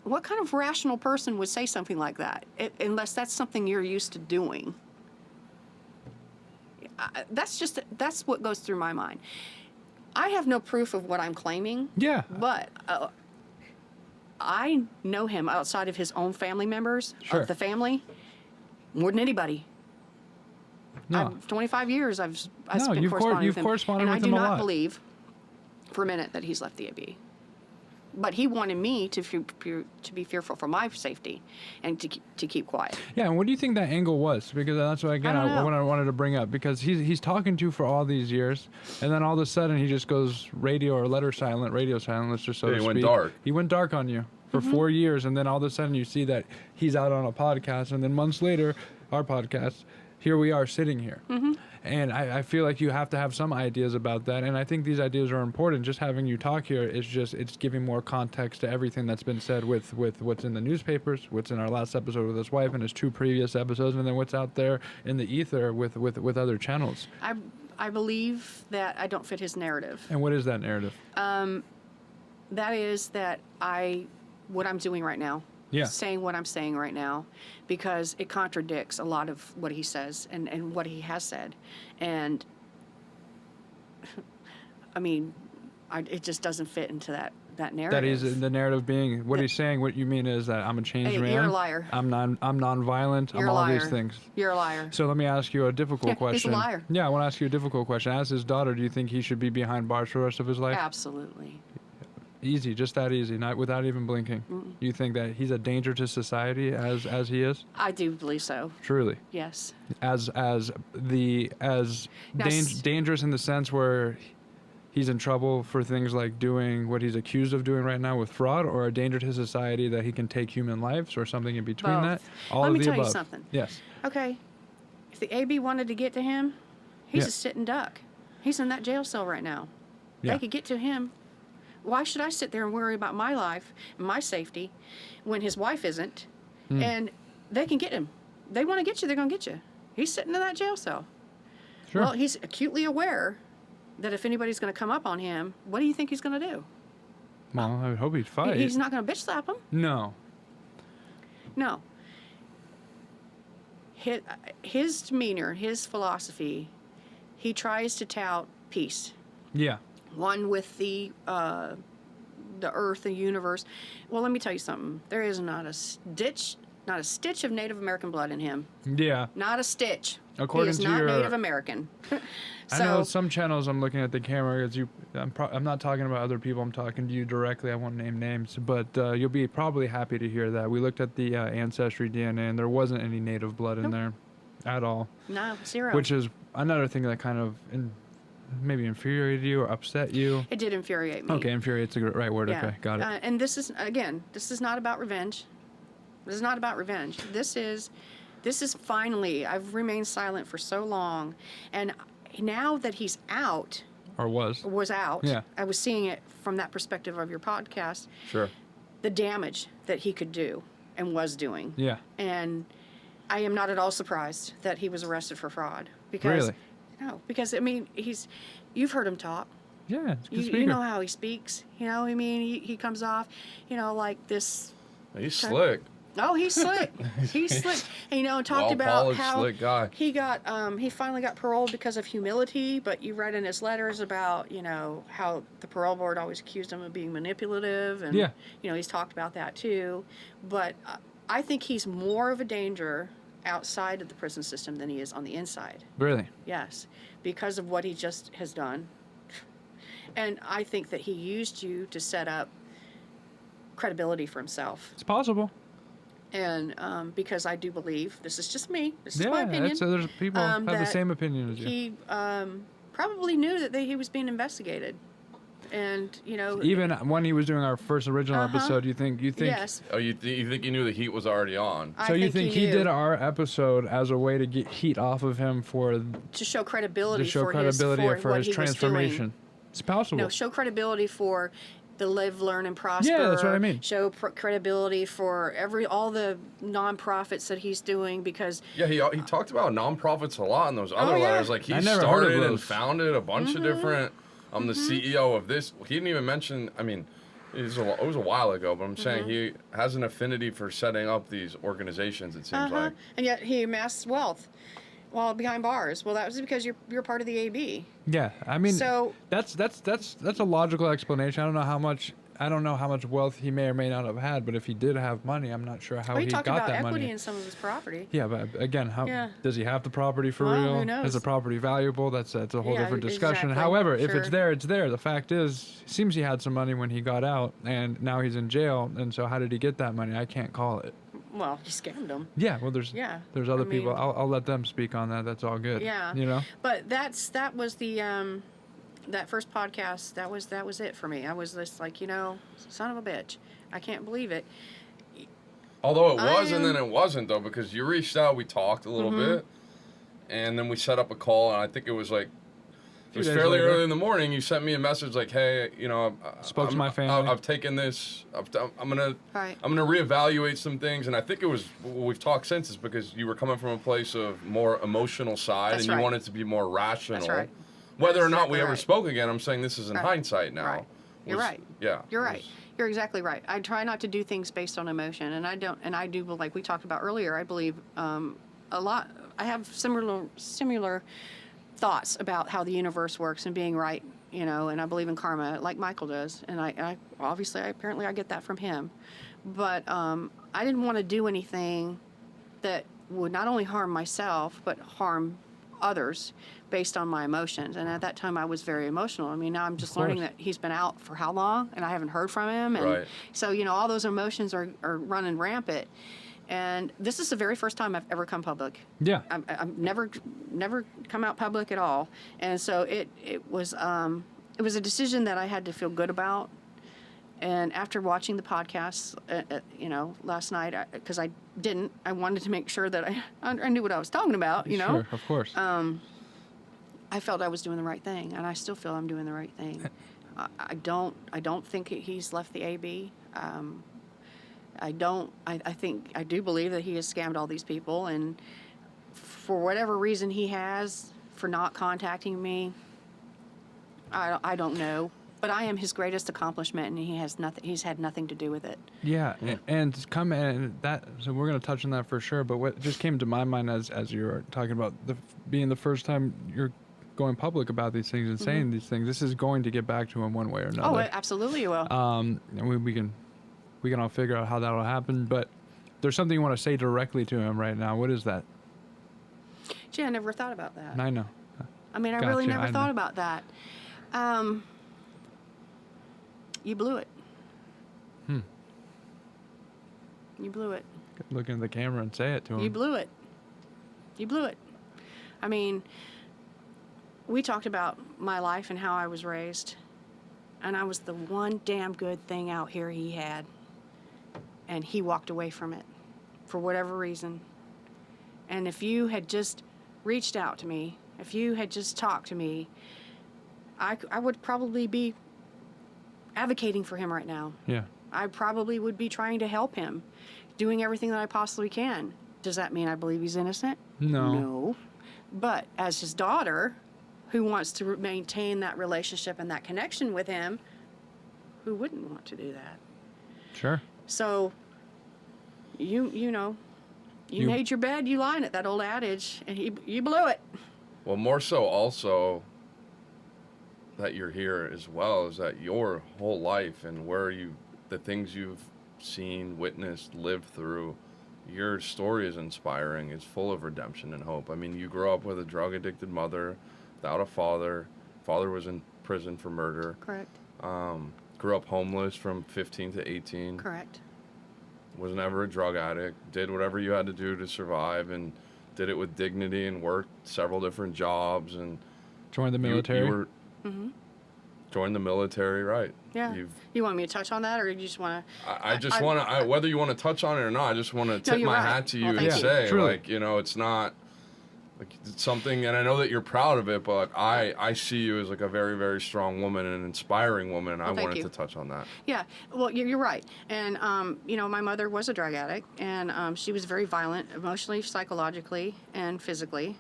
what kind of rational person would say something like that, unless that's something you're used to doing? That's what goes through my mind. I have no proof of what I'm claiming.
Yeah.
But I know him outside of his own family members,
Sure.
of the family, more than anybody.
No.
25 years I've
No,
spent
you've
corresponding with him.
corresponded
and
with
I
him
do
a
not
lot.
believe for a minute that he's left the AB. But he wanted me to be fearful for my safety and to keep quiet.
Yeah, and what do you think that angle was? Because that's what, again,
I don't know.
I wanted to bring up. Because he's talking to you for all these years, and then all of a sudden he just goes radio silent, let's just so to
He
speak.
went dark.
He went dark on you for 4 years, and then all of a sudden you see that he's out on a podcast, and then months later, our podcast, here we are sitting here. And I feel like you have to have some ideas about that, and I think these ideas are important. Just having you talk here is it's giving more context to everything that's been said with what's in the newspapers, what's in our last episode with his wife and his 2 previous episodes, and then what's out there in the ether with other channels.
I believe that I don't fit his narrative.
And what is that narrative?
That is that what I'm doing right now.
Yeah.
Saying what I'm saying right now, because it contradicts a lot of what he says and what he has said. And I mean, it just doesn't fit into that narrative.
That is the narrative being what he's saying. What you mean is that I'm a changed man.
You're a liar.
I'm nonviolent.
You're
I'm
a
all
liar.
these things.
You're a liar.
So let me ask you a difficult
Yeah,
question.
he's a liar.
Yeah, I want to ask you a difficult question. As his daughter, do you think he should be behind bars for the rest of his life?
Absolutely.
Easy, just that easy, not without even blinking. You think that he's a danger to society as he is?
I do believe so.
Truly,
Yes.
as
Now,
dangerous in the sense where he's in trouble for things like doing what he's accused of doing right now with fraud, or a danger to society that he can take human lives, or something in between that?
Both.
All
Let
of
me
the
tell
above.
you something.
Yes.
Okay. If the AB wanted to get to him, he's
Yeah.
a sitting duck. He's in that jail cell right now.
Yeah.
They could get to him. Why should I sit there and worry about my life and my safety when his wife isn't? And they can get him. They want to get you, they're going to get you. He's sitting in that jail cell.
Sure.
Well, he's acutely aware that if anybody's going to come up on him, what do you think he's going to do?
Well, I would hope he'd fight.
He's not going to bitch slap him.
No.
No. His demeanor, his philosophy, he tries to tout peace.
Yeah.
One with the earth, the universe. Well, let me tell you something. There is not a stitch of Native American blood in him.
Yeah.
Not a stitch.
According
he is
to
not
your-
Native American.
I know some channels I'm looking at the camera. I'm not talking about other people. I'm talking to you directly. I won't name names, but you'll be probably happy to hear that. We looked at the ancestry DNA, and there wasn't any native blood in there at all.
No, zero.
Which is another thing that kind of maybe infuriated you or upset you.
It did infuriate me.
Okay, infuriate's the right word.
Yeah.
Okay, got it.
And this is not about revenge. This is not about revenge. This is finally, I've remained silent for so long, and now that he's out,
Or was
out,
Yeah.
I was seeing it from that perspective of your podcast,
Sure.
the damage that he could do and was doing.
Yeah.
And I am not at all surprised that he was arrested for fraud. Because,
Really?
No, because, I mean, you've heard him talk.
Yeah, it's a good
You
speaker.
know how he speaks. You know, I mean, he comes off, like this.
He's slick.
Oh, he's slick. He's slick. And, talked about
Well-polished,
how
slick guy.
he finally got paroled because of humility, but you read in his letters about, how the parole board always accused him of being manipulative. And,
Yeah.
He's talked about that too. But I think he's more of a danger outside of the prison system than he is on the inside.
Really?
Yes, because of what he just has done. And I think that he used you to set up credibility for himself.
It's possible.
And because I do believe, this is just me, this is my opinion.
So there's people have the
that
same opinion as you.
He probably knew that he was being investigated. And, you know.
Even when he was doing our first original episode, you think?
Yes.
Oh, you think he knew the heat was already on?
So you think he did our episode as a way to get heat off of him
to show credibility for
his transformation? It's possible.
No, show credibility for the live, learn, and prosper.
Yeah, that's what I mean.
Show credibility for all the nonprofits that he's doing, because
yeah, he talked about nonprofits a lot in those other letters. Like, he
started
and founded a bunch of different. I'm the CEO of this. He didn't even mention. I mean, it was a while ago, but I'm saying he has an affinity for setting up these organizations. It seems like,
and yet he amassed wealth while behind bars. Well, that was because you're part of the AB.
Yeah, I mean,
so
that's a logical explanation. I don't know how much wealth he may or may not have had, but if he did have money, I'm not sure how he got that money.
He talked about equity in some of his property.
Yeah, but again, does he have the property for real?
Who knows?
Is the property valuable? That's a whole different discussion.
Exactly.
However, if it's there, it's there. The fact is, it seems he had some money when he got out, and now he's in jail. And so, how did he get that money? I can't call it.
Well, he scammed them.
Yeah, well, there's other people. I'll let them speak on that. That's all good.
Yeah.
You know.
But that was the that first podcast. That was it for me. I was just like, son of a bitch. I can't believe it.
Although it was, and then it wasn't, though, because you reached out, we talked a little bit, and then we set up a call, and I think it was like, it was fairly early in the morning. You sent me a message like, "Hey,
spoke to my family.
I've taken this. I'm gonna reevaluate some things." And I think it was we've talked since is because you were coming from a place of more emotional side, and you wanted to be more rational.
That's right.
Whether or not we ever spoke again, I'm saying this is in hindsight now.
Right. You're right.
Yeah.
You're right. You're exactly right. I try not to do things based on emotion, and I do, like we talked about earlier. I believe a lot. I have similar thoughts about how the universe works and being right, and I believe in karma like Michael does, and I obviously apparently I get that from him, but I didn't want to do anything that would not only harm myself but harm others based on my emotions. And at that time I was very emotional. I mean, now I'm just learning that he's been out for how long and I haven't heard from him, and so all those emotions are running rampant. And this is the very first time I've ever come public.
Yeah.
I've never come out public at all. And so it was a decision that I had to feel good about. And after watching the podcast, last night, because I wanted to make sure that I knew what I was talking about,
Sure, of course.
I felt I was doing the right thing, and I still feel I'm doing the right thing. I don't think he's left the AB. I do believe that he has scammed all these people, and for whatever reason he has for not contacting me, I don't know. But I am his greatest accomplishment, and he's had nothing to do with it.
Yeah. And so we're going to touch on that for sure, but what just came to my mind as you were talking about being the first time you're going public about these things and saying these things, this is going to get back to him one way or another.
Oh, it absolutely will.
And we can all figure out how that'll happen, but there's something you want to say directly to him right now. What is that?
Gee, I never thought about that.
I know.
I mean, I really never thought about that. You blew it. You blew it.
Look into the camera and say it to him.
You blew it. You blew it. I mean, we talked about my life and how I was raised, and I was the one damn good thing out here he had. And he walked away from it for whatever reason. And if you had just reached out to me, if you had just talked to me, I would probably be advocating for him right now.
Yeah.
I probably would be trying to help him, doing everything that I possibly can. Does that mean I believe he's innocent?
No.
No. But as his daughter, who wants to maintain that relationship and that connection with him, who wouldn't want to do that?
Sure.
So, you made your bed, you lie in it, that old adage, and you blew it.
Well, more so also that you're here as well is that your whole life and the things you've seen, witnessed, lived through, your story is inspiring. It's full of redemption and hope. I mean, you grew up with a drug-addicted mother, without a father. Father was in prison for murder.
Correct.
Grew up homeless from 15 to 18.
Correct.
Was never a drug addict. Did whatever you had to do to survive and did it with dignity and worked several different jobs and
joined the military.
Join the military, right?
Yeah. You want me to touch on that, or you just want to?
I just want to, whether you want to touch on it or not, I just want to tip my hat to you and say, like, you know, it's not like it's something, and I know that you're proud of it, but like, I see you as like a very, very strong woman and an inspiring woman, and I wanted to touch on that.
Yeah, well, you're right. And, you know, my mother was a drug addict, and she was very violent, emotionally, psychologically, and physically.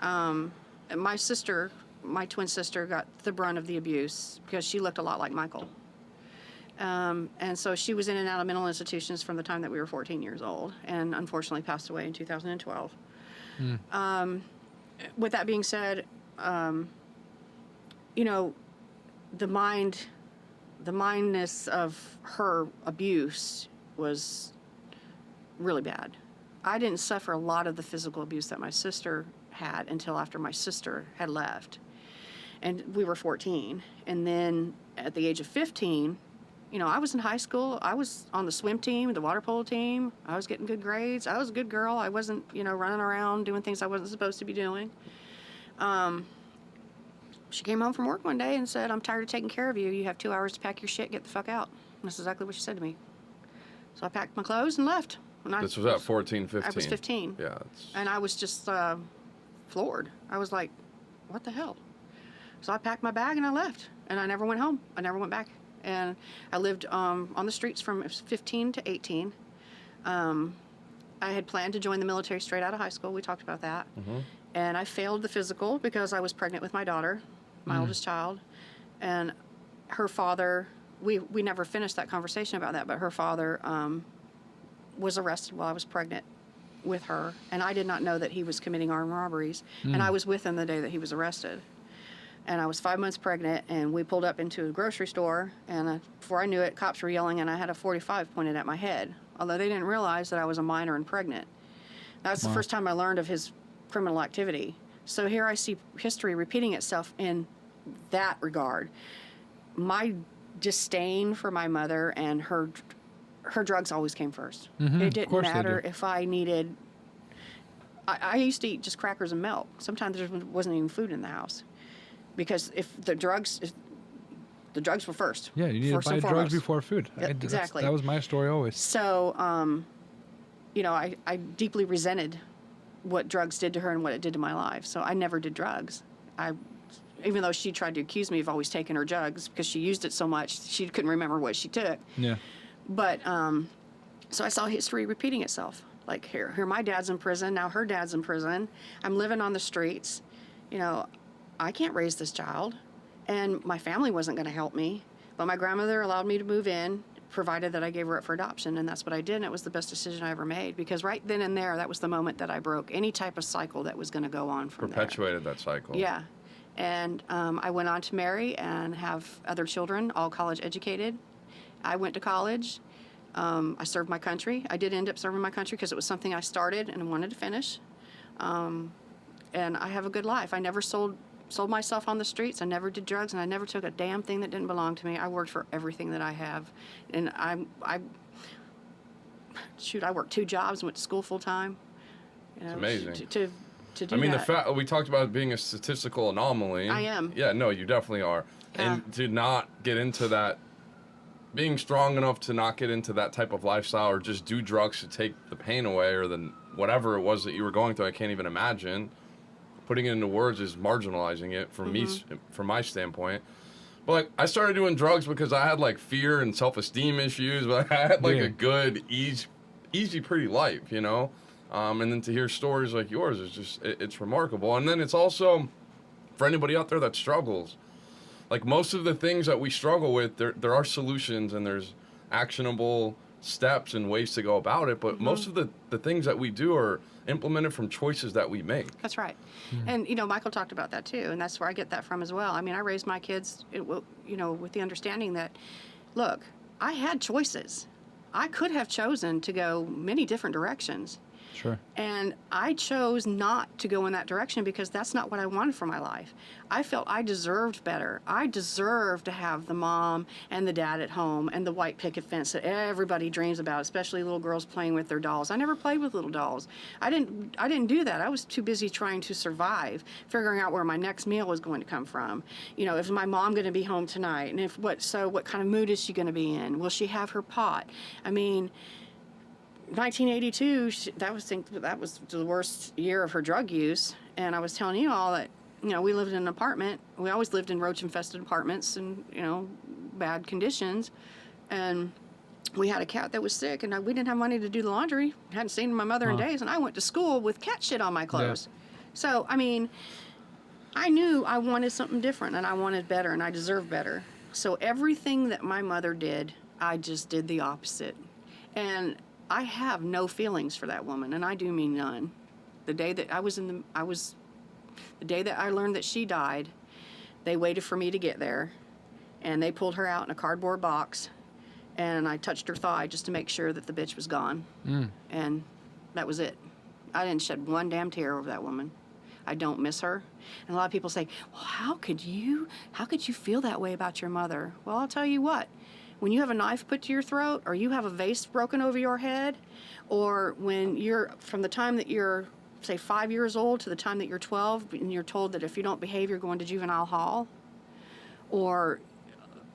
And my sister, my twin sister, got the brunt of the abuse because she looked a lot like Michael. And so she was in and out of mental institutions from the time that we were 14 years old, and unfortunately passed away in 2012. With that being said, you know, the mindness of her abuse was really bad. I didn't suffer a lot of the physical abuse that my sister had until after my sister had left. And we were 14. And then at the age of 15, you know, I was in high school. I was on the swim team, the water polo team. I was getting good grades. I was a good girl. I wasn't, you know, running around doing things I wasn't supposed to be doing. She came home from work one day and said, "I'm tired of taking care of you. You have 2 hours to pack your shit, get the fuck out." And that's exactly what she said to me. So I packed my clothes and left.
This was at 14, 15?
I was 15.
Yeah.
And I was just floored. I was like, what the hell? So I packed my bag and I left. And I never went home. I never went back. And I lived on the streets from 15 to 18. I had planned to join the military straight out of high school. We talked about that. And I failed the physical because I was pregnant with my daughter, my oldest child. And her father, we never finished that conversation about that, but her father was arrested while I was pregnant with her. And I did not know that he was committing armed robberies. And I was with him the day that he was arrested. And I was 5 months pregnant, and we pulled up into a grocery store, and before I knew it, cops were yelling, and I had a .45 pointed at my head, although they didn't realize that I was a minor and pregnant. That's the first time I learned of his criminal activity. So here I see history repeating itself in that regard. My disdain for my mother and her drugs always came first. It didn't matter if I needed... I used to eat just crackers and milk. Sometimes there wasn't even food in the house. Because if the drugs were first.
Yeah, you need to buy drugs before food.
Exactly.
That was my story always.
So, you know, I deeply resented what drugs did to her and what it did to my life. So I never did drugs. Even though she tried to accuse me of always taking her drugs because she used it so much, she couldn't remember what she took.
Yeah.
But, so I saw history repeating itself. Like, here my dad's in prison, now her dad's in prison. I'm living on the streets. You know, I can't raise this child, and my family wasn't going to help me, but my grandmother allowed me to move in, provided that I gave her up for adoption, and that's what I did, and it was the best decision I ever made, because right then and there, that was the moment that I broke any type of cycle that was going to go on from there.
Perpetuated that cycle.
Yeah, and I went on to marry and have other children, all college educated. I went to college. I served my country. I did end up serving my country because it was something I started and wanted to finish, and I have a good life. I never sold myself on the streets. I never did drugs, and I never took a damn thing that didn't belong to me. I worked for everything that I have, and I worked 2 jobs, went to school full time. You know,
it's amazing.
To do
I mean,
that.
the fact we talked about being a statistical anomaly.
I am.
Yeah, no, you definitely are.
Yeah.
And to not get into that, being strong enough to not get into that type of lifestyle or just do drugs to take the pain away or the whatever it was that you were going through, I can't even imagine. Putting it into words is marginalizing it from me, from my standpoint. But like, I started doing drugs because I had like fear and self-esteem issues, but I had like a good, easy, pretty life, you know? And then to hear stories like yours is just, it's remarkable. And then it's also, for anybody out there that struggles, like most of the things that we struggle with, there are solutions and there's actionable steps and ways to go about it. But most of the things that we do are implemented from choices that we make.
That's right. And, you know, Michael talked about that too, and that's where I get that from as well. I mean, I raised my kids, you know, with the understanding that, look, I had choices. I could have chosen to go many different directions.
Sure.
And I chose not to go in that direction because that's not what I wanted for my life. I felt I deserved better. I deserved to have the mom and the dad at home and the white picket fence that everybody dreams about, especially little girls playing with their dolls. I never played with little dolls. I didn't do that. I was too busy trying to survive, figuring out where my next meal was going to come from. You know, is my mom going to be home tonight? And what kind of mood is she going to be in? Will she have her pot? I mean, 1982, that was the worst year of her drug use. And I was telling you all that, you know, we lived in an apartment. We always lived in roach-infested apartments and, you know, bad conditions. And we had a cat that was sick, and we didn't have money to do the laundry. Hadn't seen my mother in days, and I went to school with cat shit on my clothes. Yeah. So, I mean, I knew I wanted something different, and I wanted better, and I deserved better. So everything that my mother did, I just did the opposite. And I have no feelings for that woman, and I do mean none. The day that the day that I learned that she died, they waited for me to get there, and they pulled her out in a cardboard box, and I touched her thigh just to make sure that the bitch was gone. And that was it. I didn't shed one damn tear over that woman. I don't miss her. And a lot of people say, well, how could you feel that way about your mother? Well, I'll tell you what. When you have a knife put to your throat, or you have a vase broken over your head, or when from the time that you're, say, 5 years old to the time that you're 12, and you're told that if you don't behave, you're going to juvenile hall, or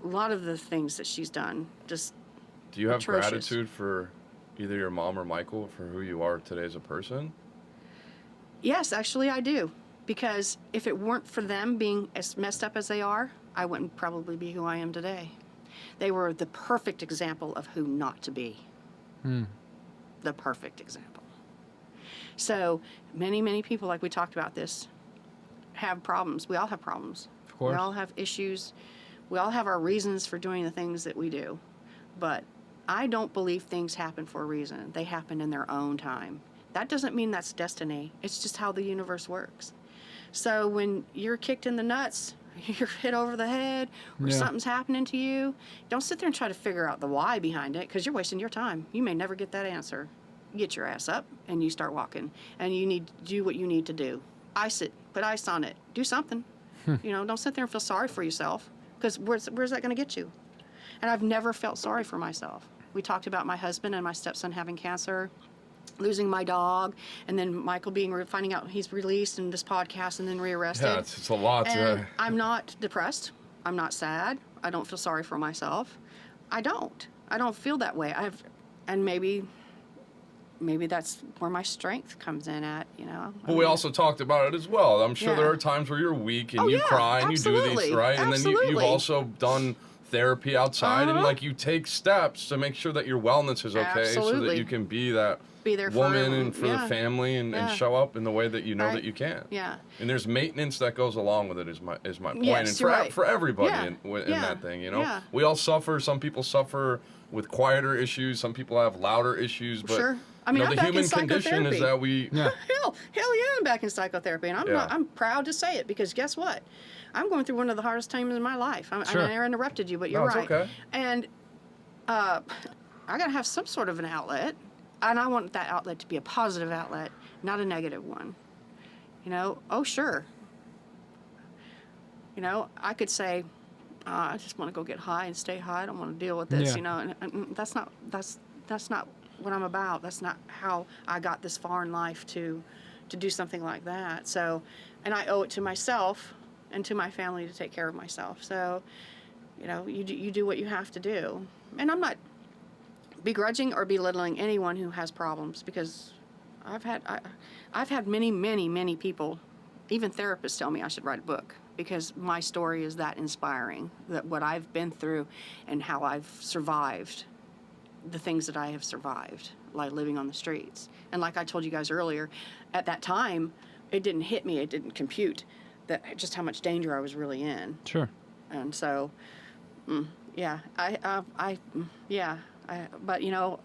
a lot of the things that she's done, just
Do you have
atrocious.
gratitude for either your mom or Michael for who you are today as a person?
Yes, actually I do. Because if it weren't for them being as messed up as they are, I wouldn't probably be who I am today. They were the perfect example of who not to be. The perfect example. So many, many people, like we talked about this, have problems. We all have problems.
Of course.
We all have issues. We all have our reasons for doing the things that we do. But I don't believe things happen for a reason. They happen in their own time. That doesn't mean that's destiny. It's just how the universe works. So when you're kicked in the nuts, you're hit over the head, or something's happening to you, don't sit there and try to figure out the why behind it, because you're wasting your time. You may never get that answer. Get your ass up and you start walking, and you need to do what you need to do. Ice it, put ice on it, do something. You know, don't sit there and feel sorry for yourself, because where's that going to get you? And I've never felt sorry for myself. We talked about my husband and my stepson having cancer, losing my dog, and then Michael finding out he's released in this podcast and then rearrested.
Yeah, it's a lot.
And I'm not depressed. I'm not sad. I don't feel sorry for myself. I don't feel that way. And maybe that's where my strength comes in at, you know.
But we also talked about it as well. I'm sure there are times where you're weak and you cry and
absolutely.
You do these, right? And then you've also done therapy outside and like you take steps to make sure that your wellness is okay so that you can be that
there
woman and for the family and show up in the way that you know that you can.
Yeah.
And there's maintenance that goes along with it is my point.
Yes,
And for everybody in that thing, you know.
Yeah.
We all suffer. Some people suffer with quieter issues. Some people have louder issues. But
sure. I mean,
you know, the human condition is that we
hell yeah, I'm back in psychotherapy, and I'm proud to say it, because guess what? I'm going through one of the hardest times in my life. I interrupted you, but you're right.
It's okay.
And I gotta have some sort of an outlet, and I want that outlet to be a positive outlet, not a negative one. You know? Oh, sure. You know, I could say, I just want to go get high and stay high. I don't want to deal with this. You know, and that's not what I'm about. That's not how I got this far in life to do something like that. So, and I owe it to myself and to my family to take care of myself. So, you know, you do what you have to do. And I'm not begrudging or belittling anyone who has problems, because I've had many people, even therapists, tell me I should write a book, because my story is that inspiring, that what I've been through and how I've survived the things that I have survived, like living on the streets. And like I told you guys earlier, at that time, it didn't hit me, it didn't compute that just how much danger I was really in.
Sure.
And so, but you know,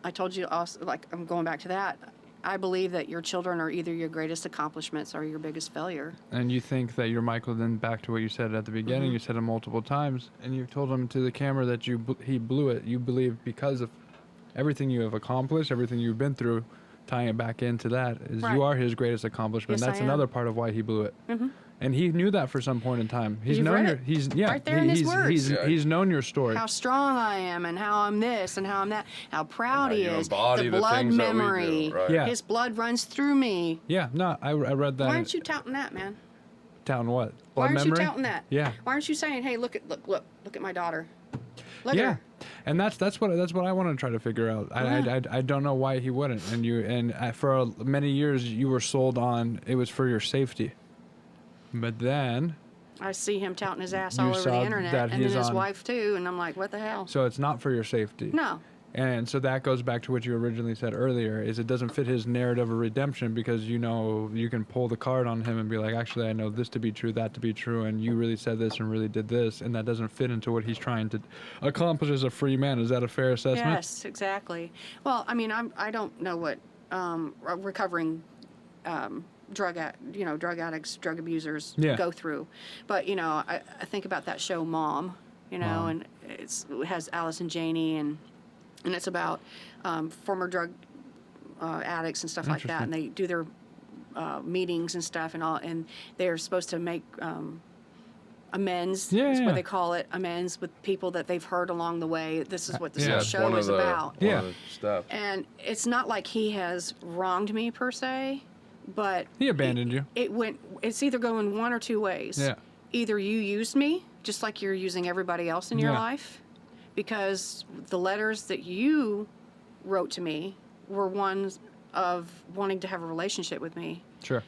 I told you also, like, I'm going back to that. I believe that your children are either your greatest accomplishments or your biggest failure.
And you think that your Michael, then back to what you said at the beginning, you said it multiple times, and you've told him to the camera that he blew it. You believe because of everything you have accomplished, everything you've been through, tying it back into that, is
Right.
you are his greatest accomplishment.
Yes,
That's
I am.
another part of why he blew it. And he knew that for some point in time. He's
You've
known
read
your,
it.
he's yeah,
Right there in his words.
he's known your story.
How strong I am, and how I'm this, and how I'm that. How proud
And
he
how you
is.
embody the
blood
things that we do,
memory.
right.
Yeah.
His blood runs through me.
Yeah, no, I read that.
Why aren't you touting that, man?
Touting what?
Why
Blood
aren't
memory?
you touting that?
Yeah.
Why aren't you saying, "Hey, look at my daughter. Look
Yeah,
at her."
and that's what I want to try to figure out. I don't know why he wouldn't. And for many years you were sold on it was for your safety, but then
I see him touting his ass
You
all over
saw
the internet,
that
and then
he's
his
on-
wife too, and I'm like, what the hell?
so it's not for your safety.
No.
And so that goes back to what you originally said earlier, is it doesn't fit his narrative of redemption because you know you can pull the card on him and be like, actually, I know this to be true, that to be true, and you really said this and really did this, and that doesn't fit into what he's trying to accomplish as a free man. Is that a fair assessment?
Yes, exactly. Well, I mean, I don't know what recovering drug addicts, drug abusers
Yeah.
go through, but I think about that show Mom,
Mom.
and it has Alice and Janie, and it's about former drug addicts and stuff like that, and they do their meetings and stuff and all, and they're supposed to make amends.
Yeah,
is
yeah.
what they call it, amends with people that they've hurt along the way. This is what this
Yeah,
whole
That's
show
one of
is
the
about.
one
Yeah.
of the steps.
And it's not like he has wronged me per se, but
He abandoned you.
It's either going one or two ways.
Yeah.
Either you used me just like you're using everybody else in your
Yeah.
life, because the letters that you wrote to me were ones of wanting to have a relationship with me.
Sure.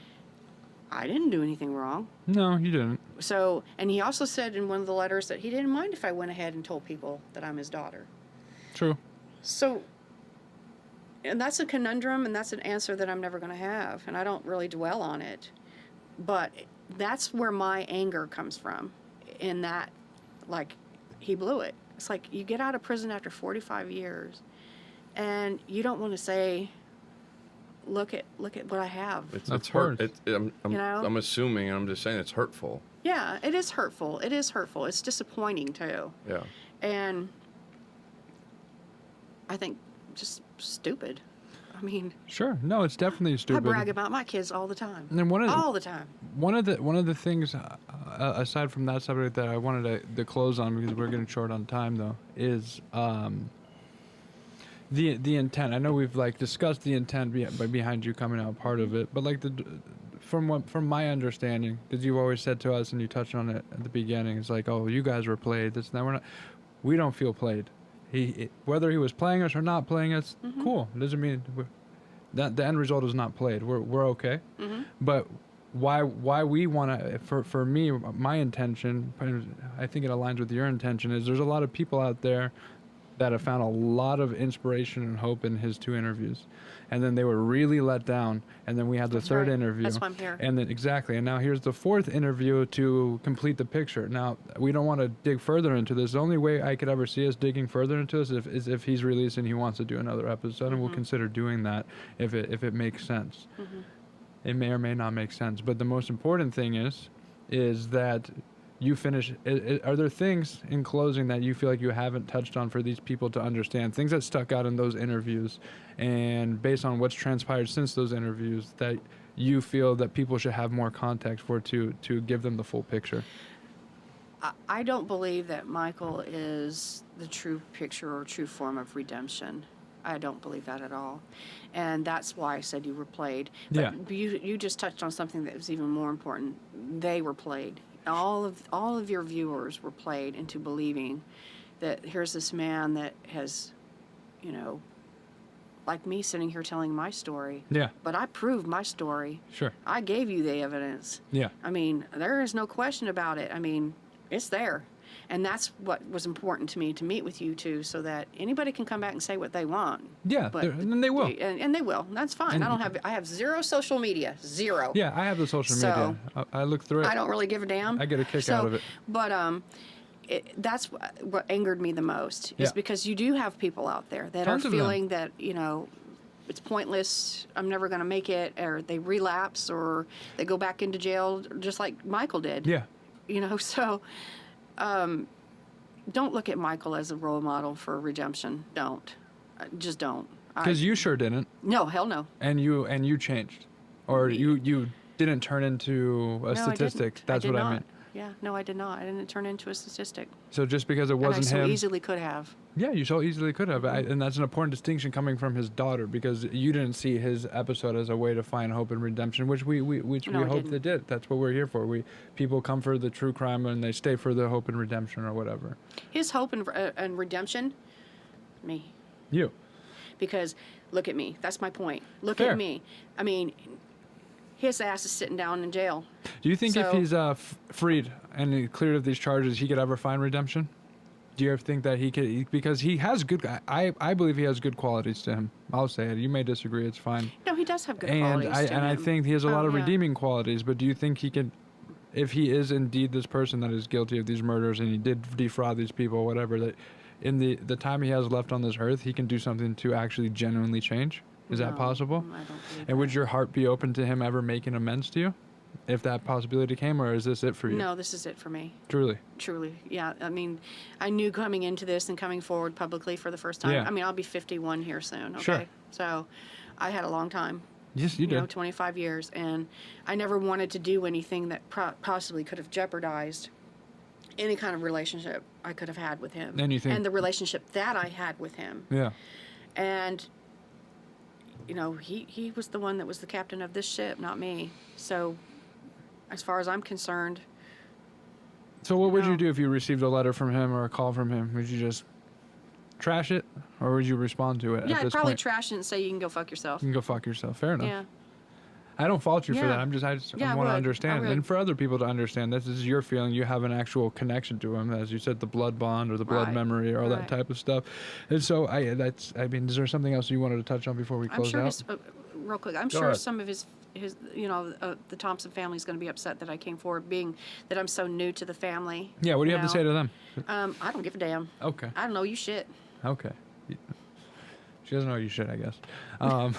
I didn't do anything wrong.
No, you didn't.
So, and he also said in one of the letters that he didn't mind if I went ahead and told people that I'm his daughter.
True.
So, and that's a conundrum, and that's an answer that I'm never going to have, and I don't really dwell on it. But that's where my anger comes from, in that, like, he blew it. It's like you get out of prison after 45 years, and you don't want to say, look at what I have.
It's
Of
hurt.
course.
I'm assuming, and I'm just saying it's hurtful.
Yeah, it is hurtful. It is hurtful. It's disappointing, too.
Yeah.
And I think just stupid. I mean,
Sure. No, it's definitely
I
stupid.
brag about my kids all the time.
And then
All the time.
one of the things aside from that subject that I wanted to close on, because we're getting short on time though, is the intent. I know we've like discussed the intent behind you coming out, part of it, but like from my understanding, because you've always said to us and you touched on it at the beginning, it's like, oh, you guys were played. This and that. We don't feel played. Whether he was playing us or not playing us, cool. It doesn't mean that the end result is not played. We're okay. But why we want to, for me, my intention, I think it aligns with your intention, is there's a lot of people out there that have found a lot of inspiration and hope in his 2 interviews, and then they were really let down, and then we had the
That's
third
right.
interview.
That's why I'm here.
And then exactly, and now here's the 4th interview to complete the picture. Now we don't want to dig further into this. The only way I could ever see us digging further into this is if he's released and he wants to do another episode, and we'll consider doing that if it makes sense. It may or may not make sense, but the most important thing is that you finish. Are there things in closing that you feel like you haven't touched on for these people to understand? Things that stuck out in those interviews, and based on what's transpired since those interviews, that you feel that people should have more context for to give them the full picture?
I don't believe that Michael is the true picture or true form of redemption. I don't believe that at all. And that's why I said you were played. But you just touched on something that was even more important. They were played. All of your viewers were played into believing that here's this man that has, like me sitting here telling my story.
Yeah.
But I proved my story.
Sure.
I gave you the evidence.
Yeah.
I mean, there is no question about it. I mean, it's there. And that's what was important to me, to meet with you two, so that anybody can come back and say what they want.
Yeah,
But
and they will.
And they will. That's fine. I have zero social media. Zero.
Yeah, I have the social media. I look through it.
I don't really give a damn.
I get a kick out of it.
But that's what angered me the most, is
Yeah.
because you do have people out there that
Tons
are
of them.
feeling that, it's pointless, I'm never going to make it, or they relapse, or they go back into jail, just like Michael did.
Yeah.
So don't look at Michael as a role model for redemption. Don't. Just don't.
Because you sure didn't.
No, hell no.
And you changed, or you didn't turn into a
No,
statistic. That's
did
what
not.
I meant.
Yeah, no, I did not. I didn't turn into a statistic.
So just because it wasn't
and I so
him,
easily could have.
yeah, you so easily could have, and that's an important distinction coming from his daughter, because you didn't see his episode as a way to find hope and redemption, which we hope they did. That's what we're here for. People come for the true crime and they stay for the hope and redemption or whatever.
His hope and redemption, me.
You.
Because look at me. That's my point. Look
Fair.
at me. I mean, his ass is sitting down in jail.
Do you think if
So-
he's freed and he cleared of these charges, he could ever find redemption? Do you ever think that he could? Because he has good. I believe he has good qualities to him. I'll say it. You may disagree. It's fine.
No, he does have good
And
qualities to
I
him.
think he has a lot of
yeah.
redeeming qualities. But do you think he can, if he is indeed this person that is guilty of these murders and he did defraud these people, whatever, that in the time he has left on this earth, he can do something to actually genuinely change? Is that
No,
possible?
I don't believe
And would
that.
your heart be open to him ever making amends to you, if that possibility came, or is this it for you?
No, this is it for me.
Truly.
Truly, yeah. I mean, I knew coming into this and coming forward publicly for the first time.
Yeah.
I mean, I'll be 51 here soon. Okay,
Sure.
So, I had a long time.
Yes, you
You know,
did.
25 years, and I never wanted to do anything that possibly could have jeopardized any kind of relationship I could have had with him.
And you think-
and the relationship that I had with him.
Yeah.
And you know, he was the one that was the captain of this ship, not me. So, as far as I'm concerned,
So what would you
No.
do if you received a letter from him or a call from him? Would you just trash it, or would you respond to it
yeah,
at
I'd
this
probably
point?
trash it and say you can go fuck yourself.
You can go fuck yourself. Fair enough.
Yeah.
I don't fault you for
Yeah.
that. I
Yeah, I
want to
would.
understand,
I would.
and for other people to understand. This is your feeling. You have an actual connection to him, as you said, the blood bond or the blood
Right.
memory or all that
Right.
type of stuff. And so I mean, is there something else you wanted to touch on before we
I'm
close
sure
out?
real quick. I'm
Go
sure
ahead.
some of his the Thompson family is going to be upset that I came forward, being that I'm so new to the family.
Yeah. What do you have to say to them?
I don't give a damn.
Okay.
I don't know you shit.
Okay. She doesn't know you should, I guess. Yeah.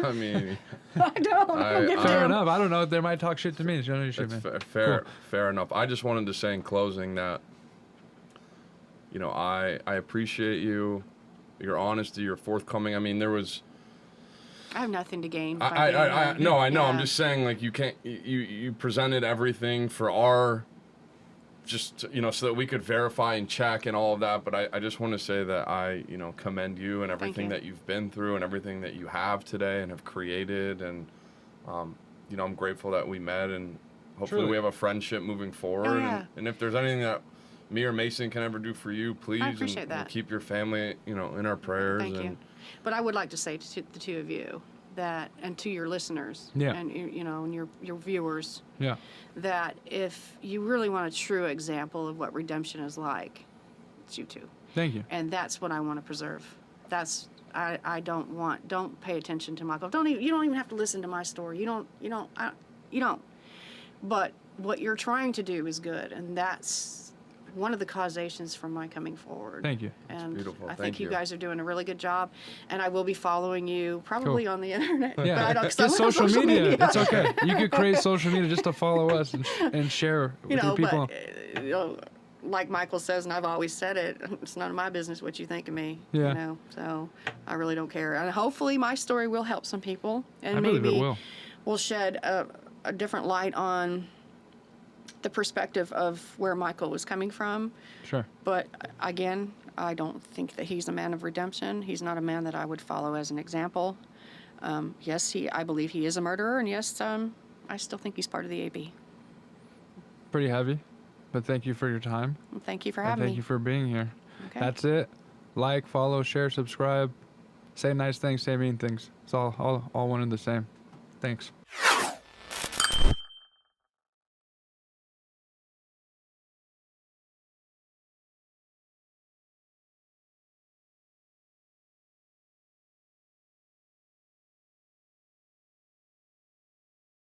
I mean,
I don't give a
Fair
damn.
enough. I don't know. They might talk shit to me. She doesn't know you should,
it's
man.
fair enough. I just wanted to say in closing that, you know, I appreciate you, your honesty, your forthcoming. I mean, there was.
I have nothing to gain. by
I
being
no, I know. I'm
yeah.
just saying, like, you can't. You presented everything for our. Just, you know, so that we could verify and check and all of that. But I just want to say that I, you know, commend you and everything
you.
that you've been through and everything that you have today and have created. And, you know, I'm grateful that we met, and hopefully
Truly.
we have a friendship moving forward.
Oh, yeah.
And if there's anything that me or Mason can ever do for you, please.
appreciate
and
that.
keep your family, you know, in our prayers.
Thank
and
you. But I would like to say to the two of you that, and to your listeners,
Yeah.
and you know, and your viewers,
Yeah.
that if you really want a true example of what redemption is like, it's you two.
Thank you.
And that's what I want to preserve. I don't pay attention to Michael. You don't even have to listen to my story. You don't. But what you're trying to do is good, and that's one of the causations for my coming forward.
Thank you.
And
beautiful.
I think
Thank
you
you.
guys are doing a really good job, and I will be following you probably
Cool.
on the internet.
Yeah.
But I don't, 'cause I
Just
don't have
social media. It's okay. You could create social media just to follow us and share with
You know,
your people.
but you know, like Michael says, and I've always said it, it's none of my business what you think of me.
Yeah.
You know, so I really don't care. And hopefully my story will help some people, and
I believe
maybe
it will.
will shed a different light on the perspective of where Michael was coming from.
Sure.
But again, I don't think that he's a man of redemption. He's not a man that I would follow as an example. Yes, I believe he is a murderer, and yes, I still think he's part of the AB.
Pretty heavy, but thank you for your time.
Thank you for
And
having
thank
me.
you for being here.
Okay.
That's it. Like, follow, share, subscribe. Say nice things, say mean things. It's all one and the same. Thanks.